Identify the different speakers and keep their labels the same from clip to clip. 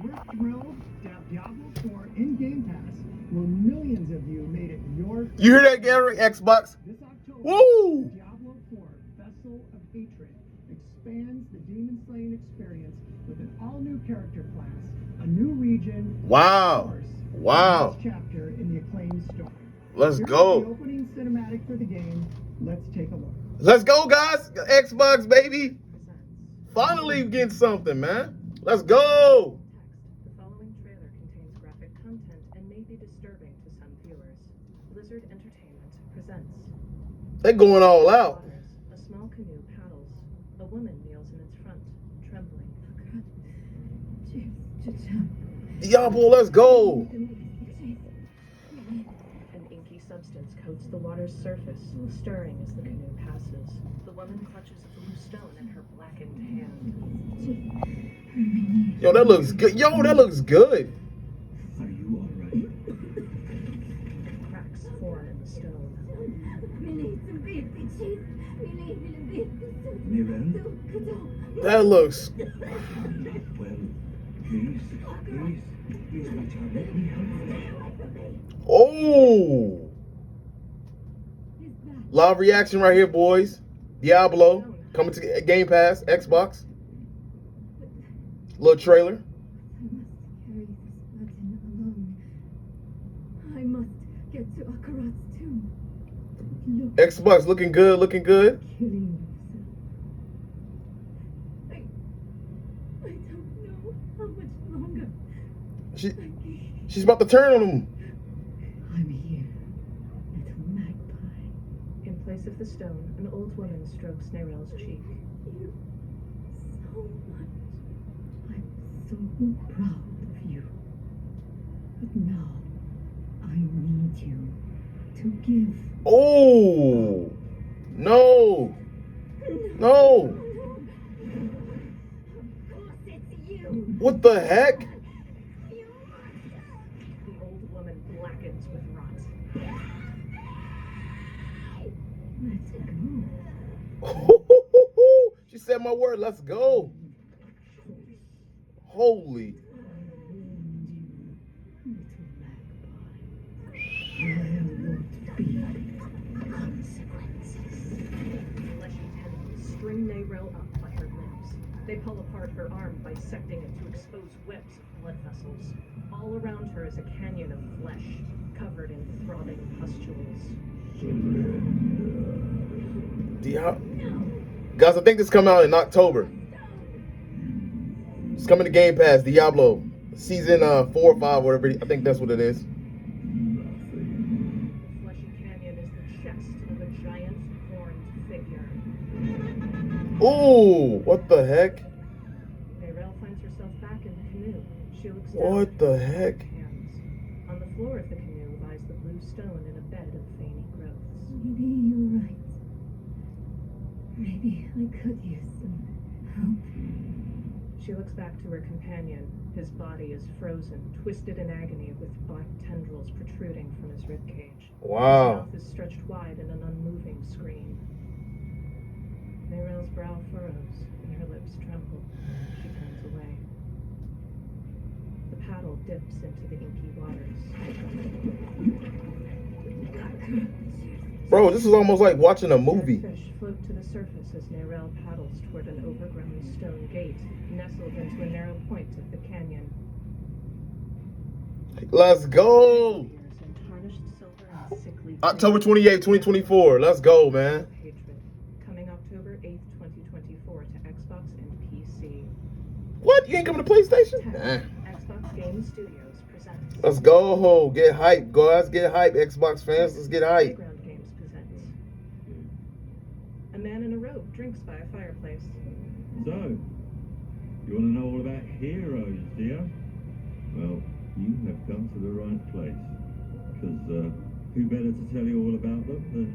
Speaker 1: We're thrilled to have Diablo 4 in Game Pass, where millions of you made it your.
Speaker 2: You hear that, Gary? Xbox.
Speaker 1: This October,
Speaker 2: Woo!
Speaker 1: Diablo 4: Vessel of Hatred expands the demon slaying experience with an all-new character class, a new region.
Speaker 2: Wow! Wow!
Speaker 1: Next chapter in the acclaimed story.
Speaker 2: Let's
Speaker 1: Here's
Speaker 2: go.
Speaker 1: the opening cinematic for the game. Let's take a look.
Speaker 2: Let's go, guys. Xbox, baby. Finally getting something, man. Let's go.
Speaker 3: The following trailer contains graphic content and may be disturbing to some viewers. Blizzard Entertainment presents.
Speaker 2: They're going all out.
Speaker 3: A small canoe paddles. A woman kneels in its front, trembling.
Speaker 2: Diablo, let's go.
Speaker 3: An inky substance coats the water's surface, stirring as the canoe passes. The woman clutches a blue stone in her blackened hand.
Speaker 2: Yo, that looks good. Yo, that looks good.
Speaker 1: Are you all right?
Speaker 3: Cracks form in the stone.
Speaker 1: Mirren?
Speaker 2: That looks.
Speaker 1: Well, please, my child, let me help you.
Speaker 2: Oh. Live reaction right here, boys. Diablo coming to Game Pass, Xbox. Little trailer.
Speaker 4: I must get to Akarat's tomb. Look,
Speaker 2: Xbox looking good, looking good.
Speaker 4: killing yourself. I don't know how much longer.
Speaker 2: She's about to turn on him.
Speaker 4: I'm here, little magpie.
Speaker 3: In place of the stone, an old woman strokes Nerel's cheek.
Speaker 4: You so much. I'm so proud of you. But now I need you to give.
Speaker 2: Oh. No. No.
Speaker 4: Of course it's you.
Speaker 2: What the heck?
Speaker 3: The old woman blackens with rot.
Speaker 4: Let's go.
Speaker 2: She said my word. Let's go. Holy.
Speaker 3: Fleshy tendons string Nerel up by her limbs. They pull apart her arm, bisecting it to expose webs of blood vessels. All around her is a canyon of flesh, covered in throbbing pustules.
Speaker 2: Guys, I think this come out in October. It's coming to Game Pass, Diablo. Season 4 or 5, whatever. I think that's what it is.
Speaker 3: Fleshy canyon is the chest of a giant horned figure.
Speaker 2: Ooh, what the heck?
Speaker 3: Nerel finds herself back in the canoe. She looks down
Speaker 2: What
Speaker 3: at
Speaker 2: the
Speaker 3: her
Speaker 2: heck?
Speaker 3: hands. On the floor of the canoe lies the blue stone in a bed of veiny growths.
Speaker 4: Maybe you're right. Maybe I could use some help.
Speaker 3: She looks back to her companion. His body is frozen, twisted in agony with black tendrils protruding from his ribcage.
Speaker 2: Wow.
Speaker 3: His mouth is stretched wide in an unmoving scream. Nerel's brow furrows and her lips tremble. She turns away. The paddle dips into the inky waters.
Speaker 2: Bro, this is almost like watching a movie.
Speaker 3: Dead fish float to the surface as Nerel paddles toward an overgrown stone gate, nestled into a narrow point of the canyon.
Speaker 2: Let's go.
Speaker 3: Figures in tarnished silver and sickly
Speaker 2: October
Speaker 3: green.
Speaker 2: 28th, 2024. Let's go, man.
Speaker 3: Hatred. Coming October 8th, 2024 to Xbox and PC.
Speaker 2: What? You ain't coming to PlayStation? Nah.
Speaker 3: Xbox Game Studios presents.
Speaker 2: Let's go. Get hype, guys. Get hype, Xbox fans. Let's get hype.
Speaker 3: Playground Games presents. A man in a robe drinks by a fireplace.
Speaker 5: So, you want to know all about heroes, do you? Well, you have come to the right place. Because who better to tell you all about them than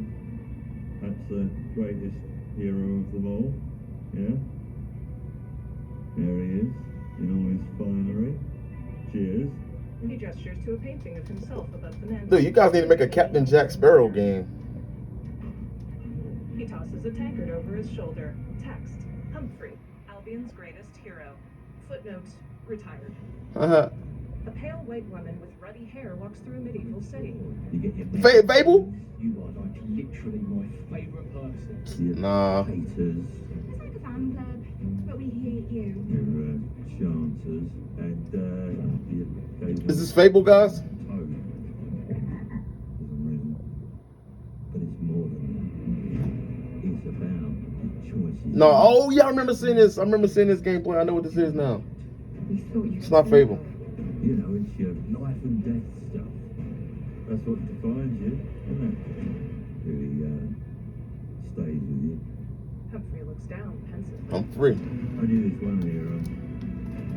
Speaker 5: perhaps the greatest hero of them all? Yeah? There he is, in all his finery. Cheers.
Speaker 3: He gestures to a painting of himself above the mantel.
Speaker 2: Dude, you guys need to make a Captain Jack Sparrow game.
Speaker 3: He tosses a tankard over his shoulder. Text: Humphrey, Albion's greatest hero. Footnote: retired.
Speaker 2: Uh-huh.
Speaker 3: A pale white woman with ruddy hair walks through a medieval city.
Speaker 5: You get your
Speaker 2: Fable?
Speaker 5: You are like literally my favourite person.
Speaker 2: Nah.
Speaker 5: Haters,
Speaker 4: It's like a fan club, but we hate you.
Speaker 5: your chancers, and the occasional
Speaker 2: Is this Fable, guys?
Speaker 5: toad. For some reason. But it's more than that. It's about the choices.
Speaker 2: No. Oh, yeah, I remember seeing this. I remember seeing this gameplay. I know what this is now.
Speaker 4: We thought you
Speaker 2: It's not Fable.
Speaker 5: You know, it's your life and death stuff. That's what defines you, isn't it? Really stays with you.
Speaker 3: Humphrey looks down pensively.
Speaker 2: I'm free.
Speaker 5: I knew this one here.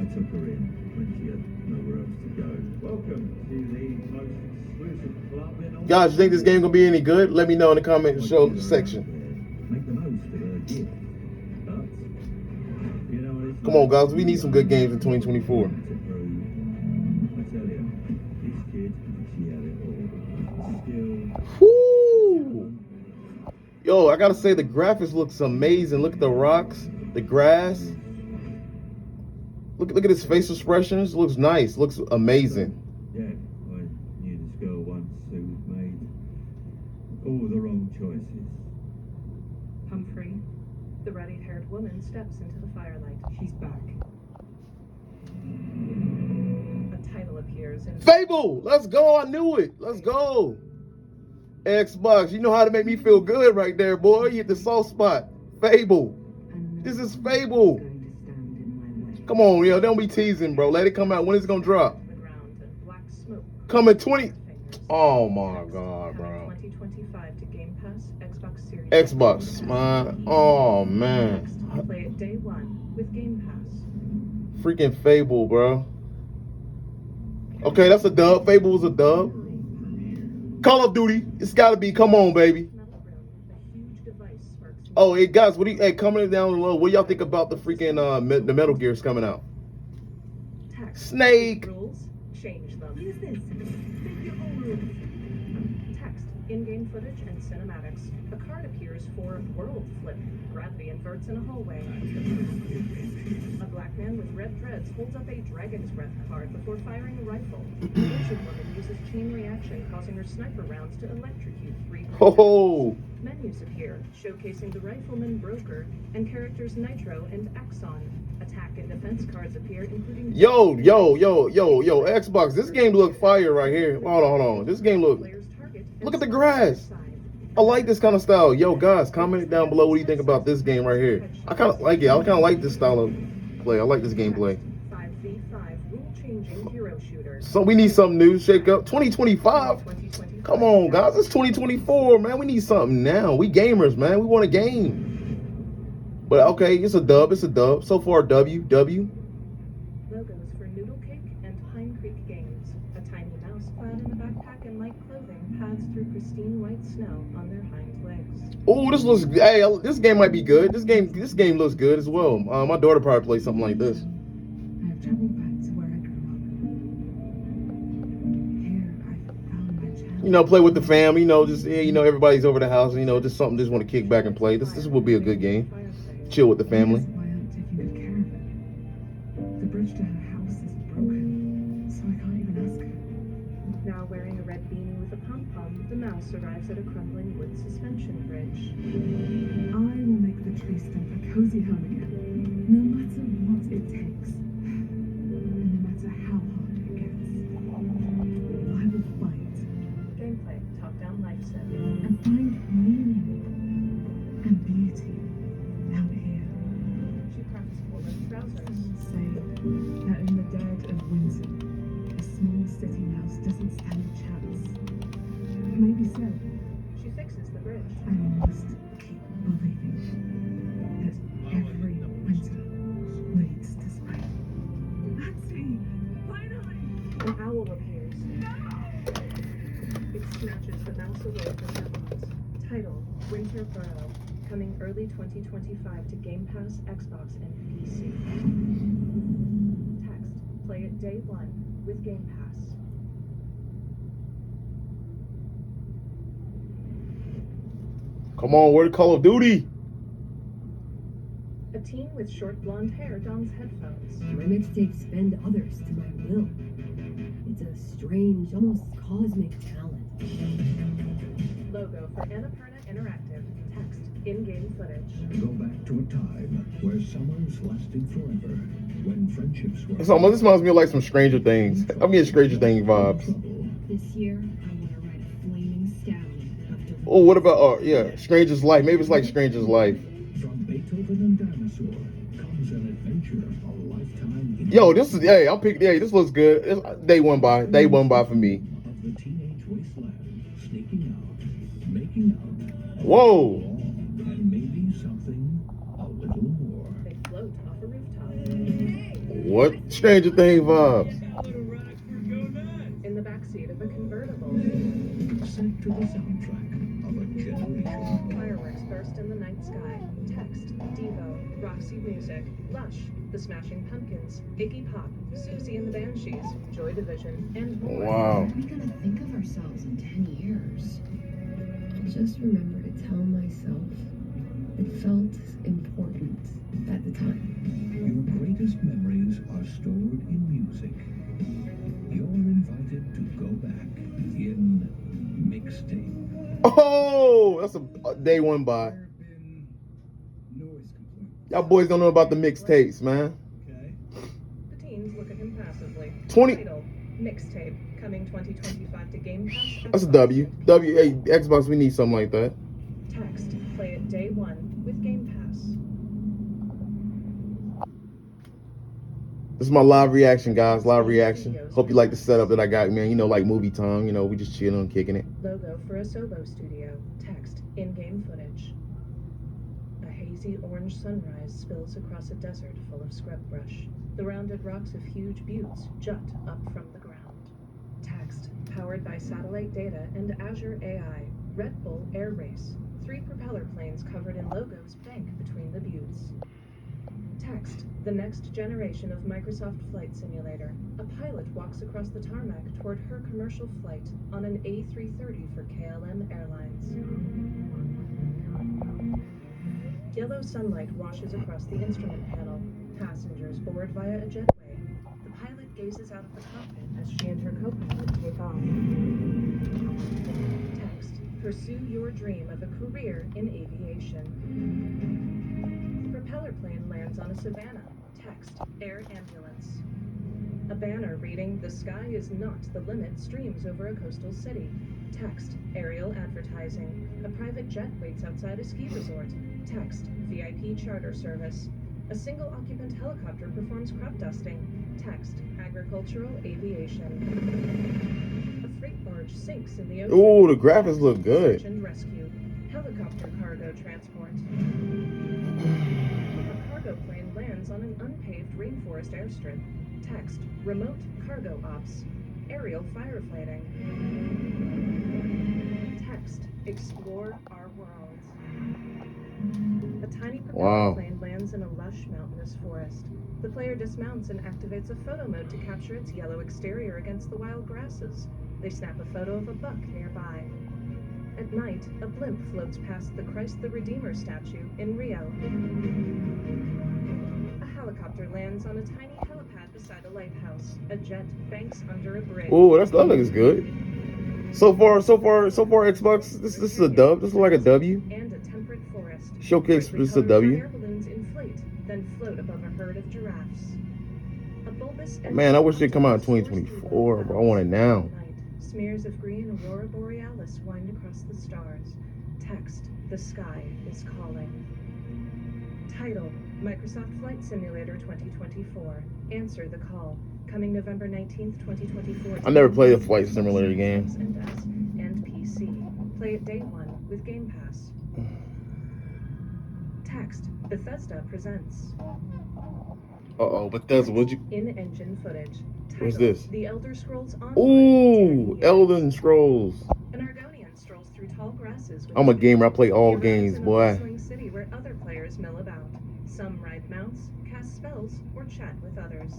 Speaker 5: I took her in when she had nowhere else to go. Welcome to the most exclusive club in all.
Speaker 2: Guys, you think this game gonna be any good? Let me know in the comment show section.
Speaker 5: Make the most of her gift. But, you know what it's
Speaker 2: Come on,
Speaker 5: like?
Speaker 2: guys. We need some good games in 2024.
Speaker 5: To prove, I tell you, this kid, she had it all. Skill,
Speaker 2: Woo! Yo, I gotta say the graphics looks amazing. Look at the rocks, the grass. Look at his face expressions. Looks nice. Looks amazing.
Speaker 5: yeah, I knew this girl once who made all the wrong choices.
Speaker 3: Humphrey, the ruddy-haired woman, steps into the firelight.
Speaker 4: She's back.
Speaker 3: A title appears in
Speaker 2: Fable, let's go. I knew it. Let's go. Xbox, you know how to make me feel good right there, boy. You hit the soft spot. Fable. This is Fable. Come on, yo, don't be teasing, bro. Let it come out. When is it gonna drop?
Speaker 3: the ground and black smoke.
Speaker 2: Coming 20.
Speaker 3: Fingers.
Speaker 2: Oh my God,
Speaker 3: Coming
Speaker 2: bro.
Speaker 3: 2025 to Game Pass, Xbox Series.
Speaker 2: Xbox, man. Oh man.
Speaker 3: Next, play it day one with Game Pass.
Speaker 2: Freaking Fable, bro. Okay, that's a dub. Fable was a dub. Call of Duty. It's gotta be. Come on, baby.
Speaker 3: Metal Room, a huge device sparks.
Speaker 2: Oh, hey guys, what do you, hey, comment down below. What do y'all think about the freaking the Metal Gears coming out?
Speaker 3: Text.
Speaker 2: Snake.
Speaker 3: Rules, change them.
Speaker 4: Use this. Make your own rules.
Speaker 3: Text, in-game footage and cinematics. A card appears for World Flip. Gravity inverts in a hallway. A black man with red dreads holds up a Dragon's Breath card before firing a rifle. An Asian woman uses chain reaction, causing her sniper rounds to electrocute 3
Speaker 2: Oh,
Speaker 3: Menus appear, showcasing the Rifleman Broker and characters Nitro and Axon. Attack and defense cards appear, including
Speaker 2: yo, Xbox. This game look fire right here. Hold on. This game look.
Speaker 3: player's target. and
Speaker 2: Look at the
Speaker 3: select
Speaker 2: grass.
Speaker 3: side.
Speaker 2: I like this kind of style. Yo, guys, comment down below what do you think about this game right here. I kind of like it. I kind of like this style of play. I like this gameplay.
Speaker 3: 5v5 rule-changing hero shooter.
Speaker 2: So we need something new. Shake up. 2025.
Speaker 3: 2025.
Speaker 2: Come on, guys. It's 2024, man. We need something now. We gamers, man. We want a game. But okay, it's a dub. It's a dub. So far, W.
Speaker 3: Logos for Noodle Cake and Pine Creek Games. A tiny mouse clad in a backpack and light clothing pads through pristine white snow on their hind legs.
Speaker 2: Oh, this looks. Hey, this game might be good. This game looks good as well. My daughter probably plays something like this.
Speaker 6: I have traveled back to where I grew up. Here, I found my chance.
Speaker 2: You know, play with the fam. You know, just everybody's over the house. You know, just something just want to kick back and play. This will be a good game.
Speaker 3: Fireplace.
Speaker 2: Chill with the family.
Speaker 6: That's why I'm taking good care of it. The bridge to her house is broken, so I can't even ask her.
Speaker 3: Now wearing a red beanie with a pom-pom, the mouse arrives at a crumbling wood suspension bridge.
Speaker 6: I will make the tree stump a cozy home again, no matter what it takes, and no matter how hard it gets. I will fight
Speaker 3: Gameplay, top-down life set.
Speaker 6: and find meaning and beauty out here.
Speaker 3: She crafts woolen trousers.
Speaker 6: Some say that in the dead of winter, a small city mouse doesn't stand a chance. Maybe so.
Speaker 3: She fixes the bridge.
Speaker 6: I must keep believing that every winter leads to spring. Maxie, finally!
Speaker 3: An owl appears. It snatches the mouse away from her arms. Title, Winter Burrow. Coming early 2025 to Game Pass, Xbox, and PC. Text, play it day one with Game Pass.
Speaker 2: Come on, where the Call of Duty?
Speaker 3: A teen with short blonde hair dons headphones.
Speaker 7: My mixtapes bend others to my will. It's a strange, almost cosmic talent.
Speaker 3: Logo for Annapurna Interactive. Text, in-game footage.
Speaker 8: Go back to a time where summers lasted forever, when friendships were...
Speaker 2: This reminds me of like some Stranger Things. I'm getting Stranger Things vibes.
Speaker 7: This year, I want to ride a flaming stallion.
Speaker 2: Oh, what about, yeah, Stranger's Life. Maybe it's like Stranger's Life.
Speaker 8: From Beethoven and Dinosaur comes an adventure, a lifetime...
Speaker 2: Yo, this is, hey, I'm picking, hey, this looks good. Day one by for me.
Speaker 8: Of the teenage wasteland, sneaking out, making out...
Speaker 2: Whoa.
Speaker 8: And maybe something a little more.
Speaker 3: They float off a rooftop.
Speaker 2: What? Stranger Things vibes.
Speaker 3: In the backseat of a convertible.
Speaker 8: Set to the soundtrack of a generation.
Speaker 3: Fireworks burst in the night sky. Text, Devo, Roxy Music, Lush, The Smashing Pumpkins, Iggy Pop, Susie and the Banshees, Joy Division, and more.
Speaker 2: Wow.
Speaker 7: What are we gonna think of ourselves in 10 years? I just remember to tell myself it felt important at the time.
Speaker 8: Your greatest memories are stored in music. You're invited to go back in mixtape.
Speaker 2: Oh, that's a day one by. Y'all boys don't know about the mixtapes, man.
Speaker 3: The teens look at him passively.
Speaker 2: 20
Speaker 3: Title, Mixtape, coming 2025 to Game Pass.
Speaker 2: That's a W. Hey, Xbox, we need something like that.
Speaker 3: Text, play it day one with Game Pass.
Speaker 2: This is my live reaction, guys. Live reaction. Hope you like the setup that I got, man. You know, like movie time. You know, we just chilling and kicking it.
Speaker 3: Logo for Asobo Studio. Text, in-game footage. A hazy orange sunrise spills across a desert full of scrub brush. The rounded rocks of huge buttes jut up from the ground. Text, powered by satellite data and Azure AI. Red Bull Air Race. 3 propeller planes covered in logos bank between the buttes. Text, the next generation of Microsoft Flight Simulator. A pilot walks across the tarmac toward her commercial flight on an A330 for KLM Airlines. Yellow sunlight washes across the instrument panel. Passengers board via a jetway. The pilot gazes out of the cockpit as she and her co-pilot take off. Text, pursue your dream of a career in aviation. Propeller plane lands on a savanna. Text, air ambulance. A banner reading, "The sky is not the limit," streams over a coastal city. Text, aerial advertising. A private jet waits outside a ski resort. Text, VIP charter service. A single occupant helicopter performs crop dusting. Text, agricultural aviation. A freight barge sinks in the ocean.
Speaker 2: Ooh, the graphics look good.
Speaker 3: Search and rescue. Helicopter cargo transport. A cargo plane lands on an unpaved rainforest airstrip. Text, remote cargo ops. Aerial firefighting. Text, explore our world. A tiny propeller plane lands in a lush mountainous forest. The player dismounts and activates a photo mode to capture its yellow exterior against the wild grasses. They snap a photo of a buck nearby. At night, a blimp floats past the Christ the Redeemer statue in Rio. A helicopter lands on a tiny helipad beside a lighthouse. A jet banks under a bridge.
Speaker 2: Ooh, that looks good. So far, Xbox, this is a dub. This is like a W.
Speaker 3: And a temperate forest.
Speaker 2: Showcase, this is a W.
Speaker 3: Air balloons inflate, then float above a herd of giraffes. A bulbous
Speaker 2: Man, I wish it'd come out in 2024, but I want it now.
Speaker 3: Smears of green aurora borealis wind across the stars. Text, the sky is calling. Title, Microsoft Flight Simulator 2024. Answer the call. Coming November 19th, 2024.
Speaker 2: I never played a Flight Simulator game.
Speaker 3: And PC. Play it day one with Game Pass. Text, Bethesda presents.
Speaker 2: Uh-oh, Bethesda, what'd you...
Speaker 3: In-engine footage. Title,
Speaker 2: What's this?
Speaker 3: The Elder Scrolls Online.
Speaker 2: Ooh, Elden Scrolls.
Speaker 3: An Argonian strolls through tall grasses.
Speaker 2: I'm a gamer. I play all
Speaker 3: He
Speaker 2: games,
Speaker 3: arrives in a
Speaker 2: boy.
Speaker 3: bustling city where other players mill about. Some ride mounts, cast spells, or chat with others.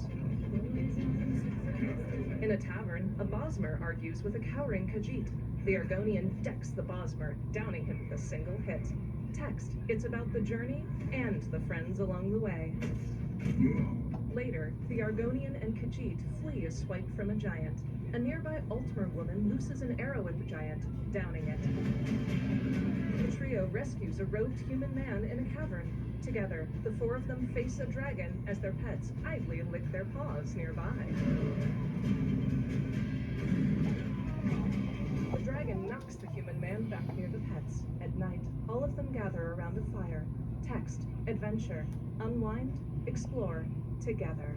Speaker 3: In a tavern, a Bosmer argues with a cowering Khajiit. The Argonian decks the Bosmer, downing him with a single hit. Text, it's about the journey and the friends along the way. Later, the Argonian and Khajiit flee a swipe from a giant. A nearby Altmer woman looses an arrow at the giant, downing it. The trio rescues a robed human man in a cavern. Together, the four of them face a dragon as their pets idly lick their paws nearby. The dragon knocks the human man back near the pets. At night, all of them gather around a fire. Text, adventure, unwind, explore, together.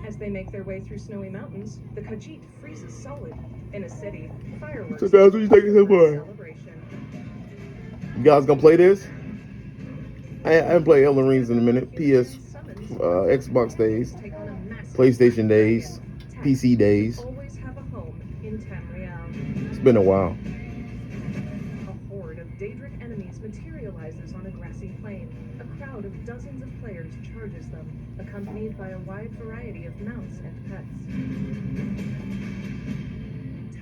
Speaker 3: As they make their way through snowy mountains, the Khajiit freezes solid. In a city, fireworks
Speaker 2: So that's what you taking him for?
Speaker 3: celebration.
Speaker 2: You guys gonna play this? I haven't played Elden Rings in a minute. PS, Xbox days,
Speaker 3: Take on a massive
Speaker 2: PlayStation days,
Speaker 3: dragon.
Speaker 2: PC days.
Speaker 3: Always have a home in Tamriel.
Speaker 2: It's been a while.
Speaker 3: A horde of Daedric enemies materializes on a grassy plain. A crowd of dozens of players charges them, accompanied by a wide variety of mounts and pets.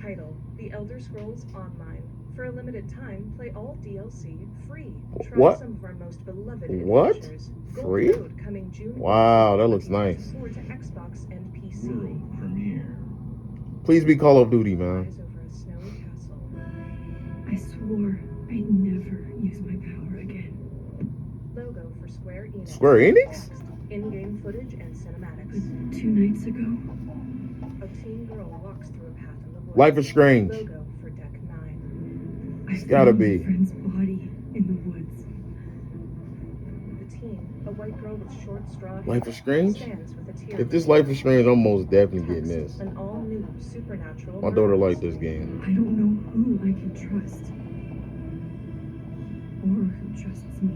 Speaker 3: Title: The Elder Scrolls Online. For a limited time, play all DLC free. Try
Speaker 2: What?
Speaker 3: some of our most beloved
Speaker 2: What?
Speaker 3: adventures. Gold
Speaker 2: Free?
Speaker 3: Road coming June.
Speaker 2: Wow, that looks nice.
Speaker 3: 2024 to Xbox and PC.
Speaker 5: World premiere.
Speaker 2: Please be Call of Duty, man.
Speaker 3: Rise over a snowy castle.
Speaker 6: I swore I'd never use my power again.
Speaker 3: Logo for Square Enix.
Speaker 2: Square Enix?
Speaker 3: Text, in-game footage and cinematics.
Speaker 6: But 2 nights ago,
Speaker 3: A teen girl walks through a path in the woods.
Speaker 2: Life is Strange.
Speaker 3: Logo for Deck 9.
Speaker 6: I
Speaker 2: It's gotta
Speaker 6: found
Speaker 2: be.
Speaker 6: my friend's body in the woods.
Speaker 3: The teen, a white girl with short straw hair,
Speaker 2: Life is Strange?
Speaker 3: stands with a tear.
Speaker 2: If this Life is Strange, I'm most definitely getting this.
Speaker 3: An all-new supernatural.
Speaker 2: My daughter
Speaker 3: murder
Speaker 2: liked this
Speaker 3: mystery.
Speaker 2: game.
Speaker 6: I don't know who I can trust. Or who trusts me.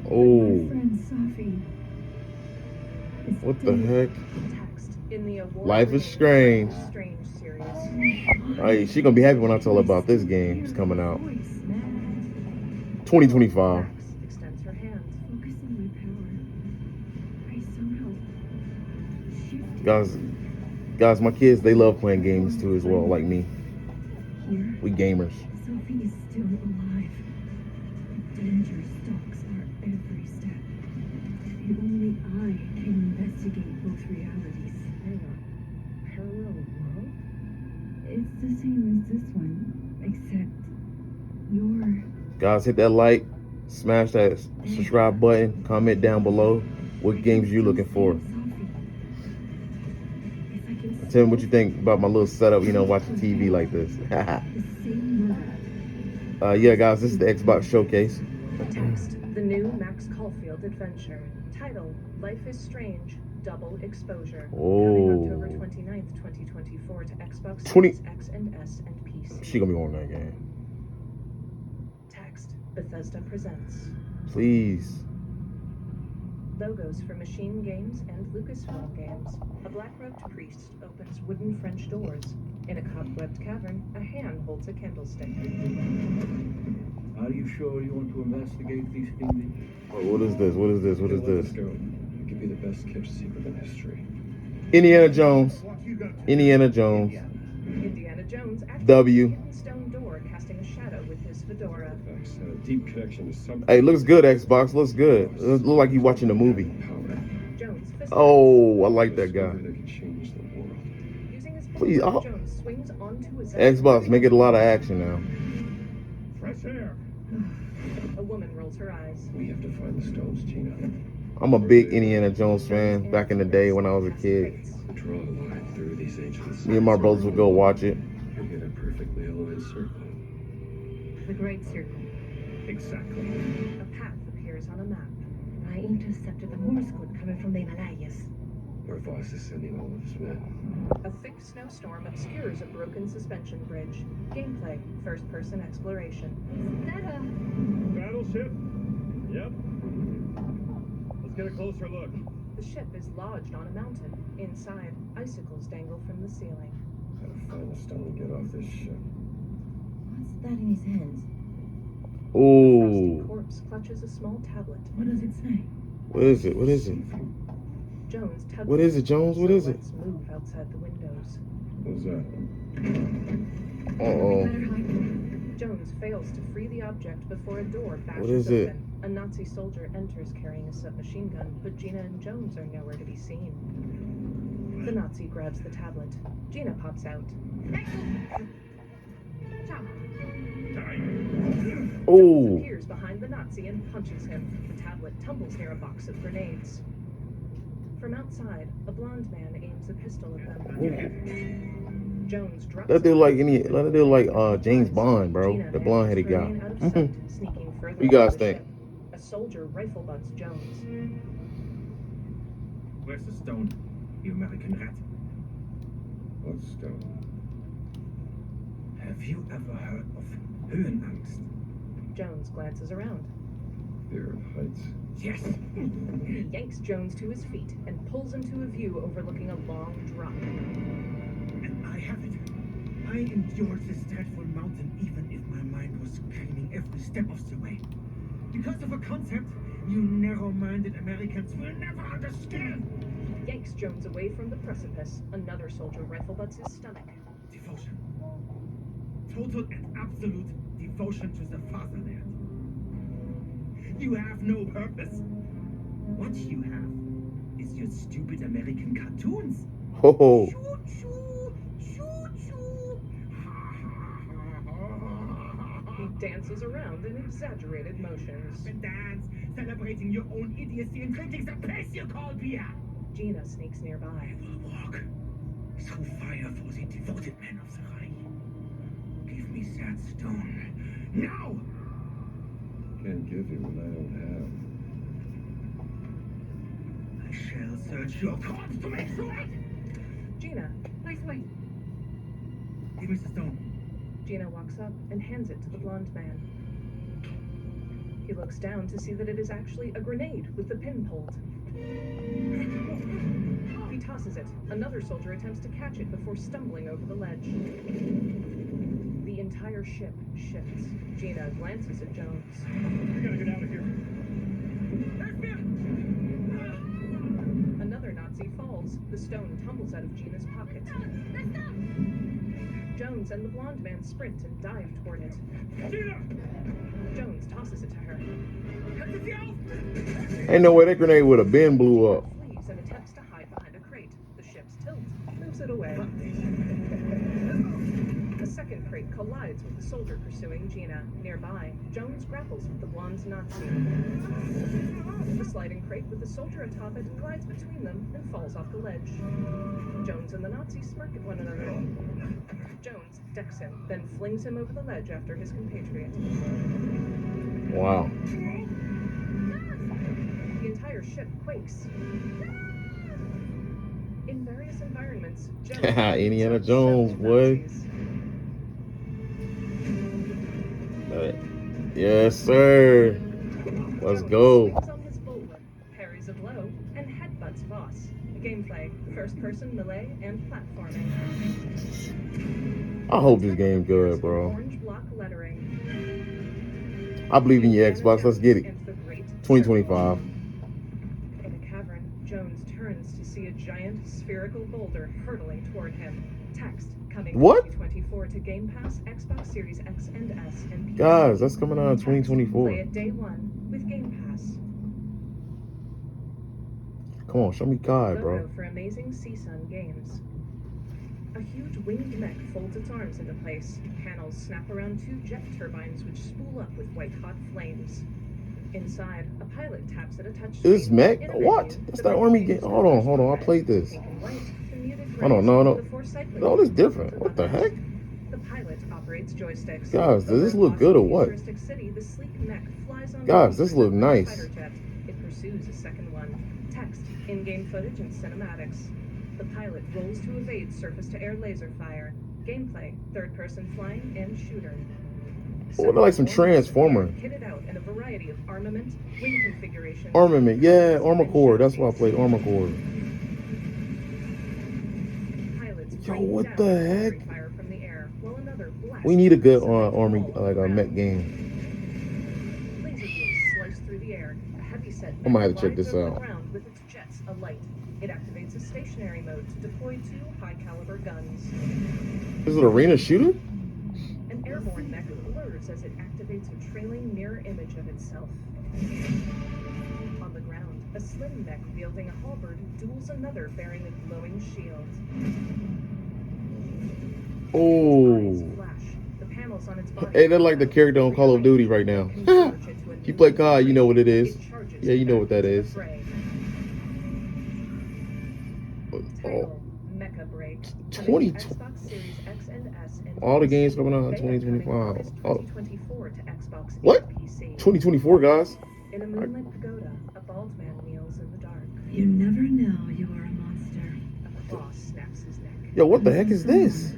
Speaker 6: My
Speaker 2: Oh,
Speaker 6: friend Safi is
Speaker 2: what the
Speaker 6: dead.
Speaker 2: heck?
Speaker 3: Text in the
Speaker 2: Life is Strange.
Speaker 3: Strange series.
Speaker 2: Hey, she gonna be happy when I tell her about this game. It's coming out 2025.
Speaker 3: Max extends her hand.
Speaker 6: Focusing my power, I somehow shifted
Speaker 2: Guys, my kids, they love playing games too as well, like me.
Speaker 6: here.
Speaker 2: We gamers.
Speaker 6: Sophie is still alive. The danger stalks our every step. And only I can investigate both realities.
Speaker 3: Parallel world?
Speaker 6: It's the same as this one, except you're
Speaker 2: Guys, hit that like, smash that subscribe button, comment down below what games you looking for. Tell me what you think about my little setup, watching TV like this. Yeah, guys, this is the Xbox Showcase.
Speaker 3: Text, the new Max Caulfield adventure. Title, Life is Strange, Double Exposure. Coming October 29th, 2024 to Xbox
Speaker 2: 20
Speaker 3: Series X and S and PC.
Speaker 2: She gonna be on that game.
Speaker 3: Text, Bethesda presents.
Speaker 2: Please.
Speaker 3: Logos for Machine Games and Lucasfilm Games. A black-robed priest opens wooden French doors. In a cobwebbed cavern, a hand holds a candlestick.
Speaker 5: Are you sure you want to investigate these things?
Speaker 2: What is this? What is this? What is this?
Speaker 9: Go. It could be the best kept secret in history.
Speaker 2: Indiana Jones. Indiana Jones.
Speaker 3: Indiana Jones activates
Speaker 2: W.
Speaker 3: a hidden stone door, casting a shadow with his fedora.
Speaker 9: Facts had a deep connection to something.
Speaker 2: Hey, looks good, Xbox. Looks good. It look like you watching a movie.
Speaker 9: Power.
Speaker 3: Jones
Speaker 2: Oh, I like that guy.
Speaker 9: Discovery that could change the world.
Speaker 3: using his
Speaker 2: Please,
Speaker 3: power,
Speaker 2: oh.
Speaker 3: Jones swings onto a
Speaker 2: Xbox, make it a lot of action now.
Speaker 9: Fresh air.
Speaker 3: A woman rolls her eyes.
Speaker 9: We have to find the stones, Gina.
Speaker 2: I'm a big Indiana Jones fan back in the day when I was a kid.
Speaker 9: Draw a line through these ancient
Speaker 2: Me and my brothers would go watch it.
Speaker 9: You get a perfectly aligned circle.
Speaker 4: The Great Circle.
Speaker 9: Exactly.
Speaker 3: A path appears on a map.
Speaker 4: I intercepted the Morse code coming from the Himalayas.
Speaker 9: Our boss is sending all of his men.
Speaker 3: A thick snowstorm obscures a broken suspension bridge. Gameplay, first-person exploration.
Speaker 4: Is that a...
Speaker 5: Battleship? Yep. Let's get a closer look.
Speaker 3: The ship is lodged on a mountain. Inside, icicles dangle from the ceiling.
Speaker 9: Gotta find the stone and get off this ship.
Speaker 4: What's that in his hands?
Speaker 3: A frosty
Speaker 2: Ooh.
Speaker 3: corpse clutches a small tablet.
Speaker 6: What does it say?
Speaker 2: What is it? What is it?
Speaker 3: Jones tugs
Speaker 2: What is it, Jones? What is it?
Speaker 3: silhouettes move outside the windows.
Speaker 9: What was that?
Speaker 2: Uh-oh.
Speaker 6: We better hide.
Speaker 3: Jones fails to free the object before a door bashes
Speaker 2: What is it?
Speaker 3: open. A Nazi soldier enters carrying a submachine gun, but Gina and Jones are nowhere to be seen. The Nazi grabs the tablet. Gina pops out. Jones
Speaker 2: Oh,
Speaker 3: appears behind the Nazi and punches him. The tablet tumbles near a box of grenades. From outside, a blonde man aims a pistol at them. Jones drops
Speaker 2: that dude
Speaker 3: a
Speaker 2: like
Speaker 3: gun.
Speaker 2: any, that dude like James Bond, bro.
Speaker 3: Gina
Speaker 2: The blonde-headed guy.
Speaker 3: manages to remain out of sight, sneaking further
Speaker 2: You guys
Speaker 3: into the
Speaker 2: think?
Speaker 3: ship. A soldier rifle butts Jones.
Speaker 10: Where's the stone, you American rat?
Speaker 9: What stone?
Speaker 10: Have you ever heard of Höhenangst?
Speaker 3: Jones glances around.
Speaker 9: Fear of heights.
Speaker 10: Yes.
Speaker 3: He yanks Jones to his feet and pulls him to a view overlooking a long drop.
Speaker 10: And I have it. I endured this dreadful mountain even if my mind was screaming every step of the way. Because of a concept you narrow-minded Americans will never understand.
Speaker 3: He yanks Jones away from the precipice. Another soldier rifle butts his stomach.
Speaker 10: Devotion. Total and absolute devotion to the fatherland. You have no purpose. What you have is your stupid American cartoons.
Speaker 2: Oh,
Speaker 10: Choo-choo, choo-choo.
Speaker 3: He dances around in exaggerated motions.
Speaker 10: And dance, celebrating your own idiocy and drinking the piss you call beer.
Speaker 3: Gina sneaks nearby.
Speaker 10: I will walk through fire for the devoted men of the Reich. Give me that stone now.
Speaker 9: Can't give you what I don't have.
Speaker 10: I shall search your corpse to make sure.
Speaker 3: Gina, nice way.
Speaker 10: Give me the stone.
Speaker 3: Gina walks up and hands it to the blonde man. He looks down to see that it is actually a grenade with the pin pulled. He tosses it. Another soldier attempts to catch it before stumbling over the ledge. The entire ship shifts. Gina glances at Jones.
Speaker 10: We gotta get out of here.
Speaker 3: Another Nazi falls. The stone tumbles out of Gina's pocket. Jones and the blonde man sprint and dive toward it.
Speaker 10: Gina!
Speaker 3: Jones tosses it to her.
Speaker 2: ain't no way that grenade would have been blew up.
Speaker 3: Flees and attempts to hide behind a crate. The ship's tilt moves it away. A second crate collides with the soldier pursuing Gina. Nearby, Jones grapples with the blonde Nazi. The sliding crate with the soldier atop it glides between them and falls off the ledge. Jones and the Nazi smirk at one another. Jones decks him, then flings him over the ledge after his compatriot.
Speaker 2: Wow.
Speaker 3: The entire ship quakes. In various environments, Jones
Speaker 2: Indiana
Speaker 3: beats up
Speaker 2: Jones,
Speaker 3: several
Speaker 2: boy.
Speaker 3: Nazis.
Speaker 2: Yes, sir. Let's go.
Speaker 3: Jones swings on his bullwhip, parries a blow, and headbutts Voss. Gameplay, first-person melee and platforming.
Speaker 2: I hope this game good, bro.
Speaker 3: Orange block lettering.
Speaker 2: I believe in your Xbox. Let's get it.
Speaker 3: And the great
Speaker 2: 2025.
Speaker 3: In a cavern, Jones turns to see a giant spherical boulder hurtling toward him. Text coming
Speaker 2: What?
Speaker 3: 2024 to Game Pass, Xbox Series X and S, and PC.
Speaker 2: Guys, that's coming out in
Speaker 3: Play
Speaker 2: 2024.
Speaker 3: it day one with Game Pass.
Speaker 2: Come on, show me God, bro.
Speaker 3: Logo for Amazing CSUN Games. A huge winged mech folds its arms into place. Panels snap around two jet turbines which spool up with white-hot flames. Inside, a pilot taps at a touch
Speaker 2: This
Speaker 3: screen.
Speaker 2: mech?
Speaker 3: In a
Speaker 2: What?
Speaker 3: menu,
Speaker 2: That's
Speaker 3: the
Speaker 2: that army
Speaker 3: menu
Speaker 2: game. Hold on. I played this.
Speaker 3: pink and white, the muted
Speaker 2: Hold on,
Speaker 3: grays,
Speaker 2: no.
Speaker 3: before cycling
Speaker 2: No, this
Speaker 3: to
Speaker 2: different. What the
Speaker 3: buttons.
Speaker 2: heck?
Speaker 3: The pilot operates joysticks.
Speaker 2: Guys, does this
Speaker 3: Over
Speaker 2: look good or
Speaker 3: Boston's
Speaker 2: what?
Speaker 3: futuristic city, the sleek mech flies on
Speaker 2: Guys,
Speaker 3: the
Speaker 2: this look nice.
Speaker 3: fighter jet. It pursues a second one. Text, in-game footage and cinematics. The pilot rolls to evade surface-to-air laser fire. Gameplay, third-person flying and shooter.
Speaker 2: Oh, they're like some Transformer.
Speaker 3: Kitted out in a variety of armament, wing configurations.
Speaker 2: Armament. Yeah, Armor Core. That's why I played Armor Core.
Speaker 3: Pilots
Speaker 2: Yo,
Speaker 3: rain
Speaker 2: what
Speaker 3: down
Speaker 2: the
Speaker 3: artillery
Speaker 2: heck?
Speaker 3: fire from the air, while another blasts
Speaker 2: We need a good
Speaker 3: cement
Speaker 2: army,
Speaker 3: all
Speaker 2: like a
Speaker 3: around.
Speaker 2: mech game.
Speaker 3: Laser beams slice through the air. A heavy-set
Speaker 2: I might have to check
Speaker 3: glides
Speaker 2: this
Speaker 3: over
Speaker 2: out.
Speaker 3: the ground with its jets alight. It activates a stationary mode to deploy two high-caliber guns.
Speaker 2: This is an arena shooter?
Speaker 3: An Air airborne mech blurs as it activates a trailing mirror image of itself. On the ground, a slim mech wielding a halberd duels another bearing a glowing shield.
Speaker 2: Oh.
Speaker 3: Its eyes flash. The panels on its body
Speaker 2: Hey, that's like the character on Call of Duty right now. If you play COD, you know what it is. Yeah, you know what that is.
Speaker 3: Title, Mecha Break.
Speaker 2: 20.
Speaker 3: Xbox Series X and S and
Speaker 2: All the
Speaker 3: PC.
Speaker 2: games coming out in
Speaker 3: Beta coming
Speaker 2: 2025.
Speaker 3: August
Speaker 2: Oh.
Speaker 3: 2024 to Xbox
Speaker 2: What?
Speaker 3: and PC.
Speaker 2: 2024, guys.
Speaker 3: In a moonlit pagoda, a bald man kneels in the dark.
Speaker 6: You never know you are a monster.
Speaker 3: A claw snaps his neck.
Speaker 2: Yo, what the heck is this?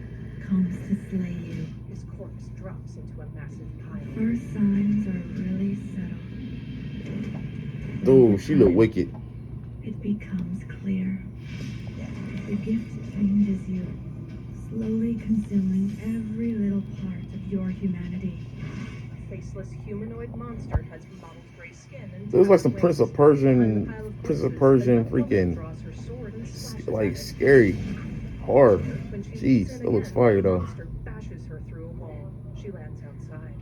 Speaker 6: Comes to slay you.
Speaker 3: His corpse drops into a massive pile.
Speaker 6: First signs are really subtle.
Speaker 2: Dude, she look wicked.
Speaker 6: It becomes clear. The gift changes you, slowly consuming every little part of your humanity.
Speaker 3: A faceless humanoid monster has mottled gray skin and
Speaker 2: Looks like some
Speaker 3: wings.
Speaker 2: Prince of
Speaker 3: Behind the pile
Speaker 2: Persian
Speaker 3: corpses,
Speaker 2: freaking
Speaker 3: the woman draws her sword and slashes
Speaker 2: like
Speaker 3: at it.
Speaker 2: scary, hard.
Speaker 3: When she
Speaker 2: Jeez,
Speaker 3: leaps in
Speaker 2: that looks
Speaker 3: again,
Speaker 2: fire
Speaker 3: the
Speaker 2: though.
Speaker 3: monster bashes her through a wall. She lands outside.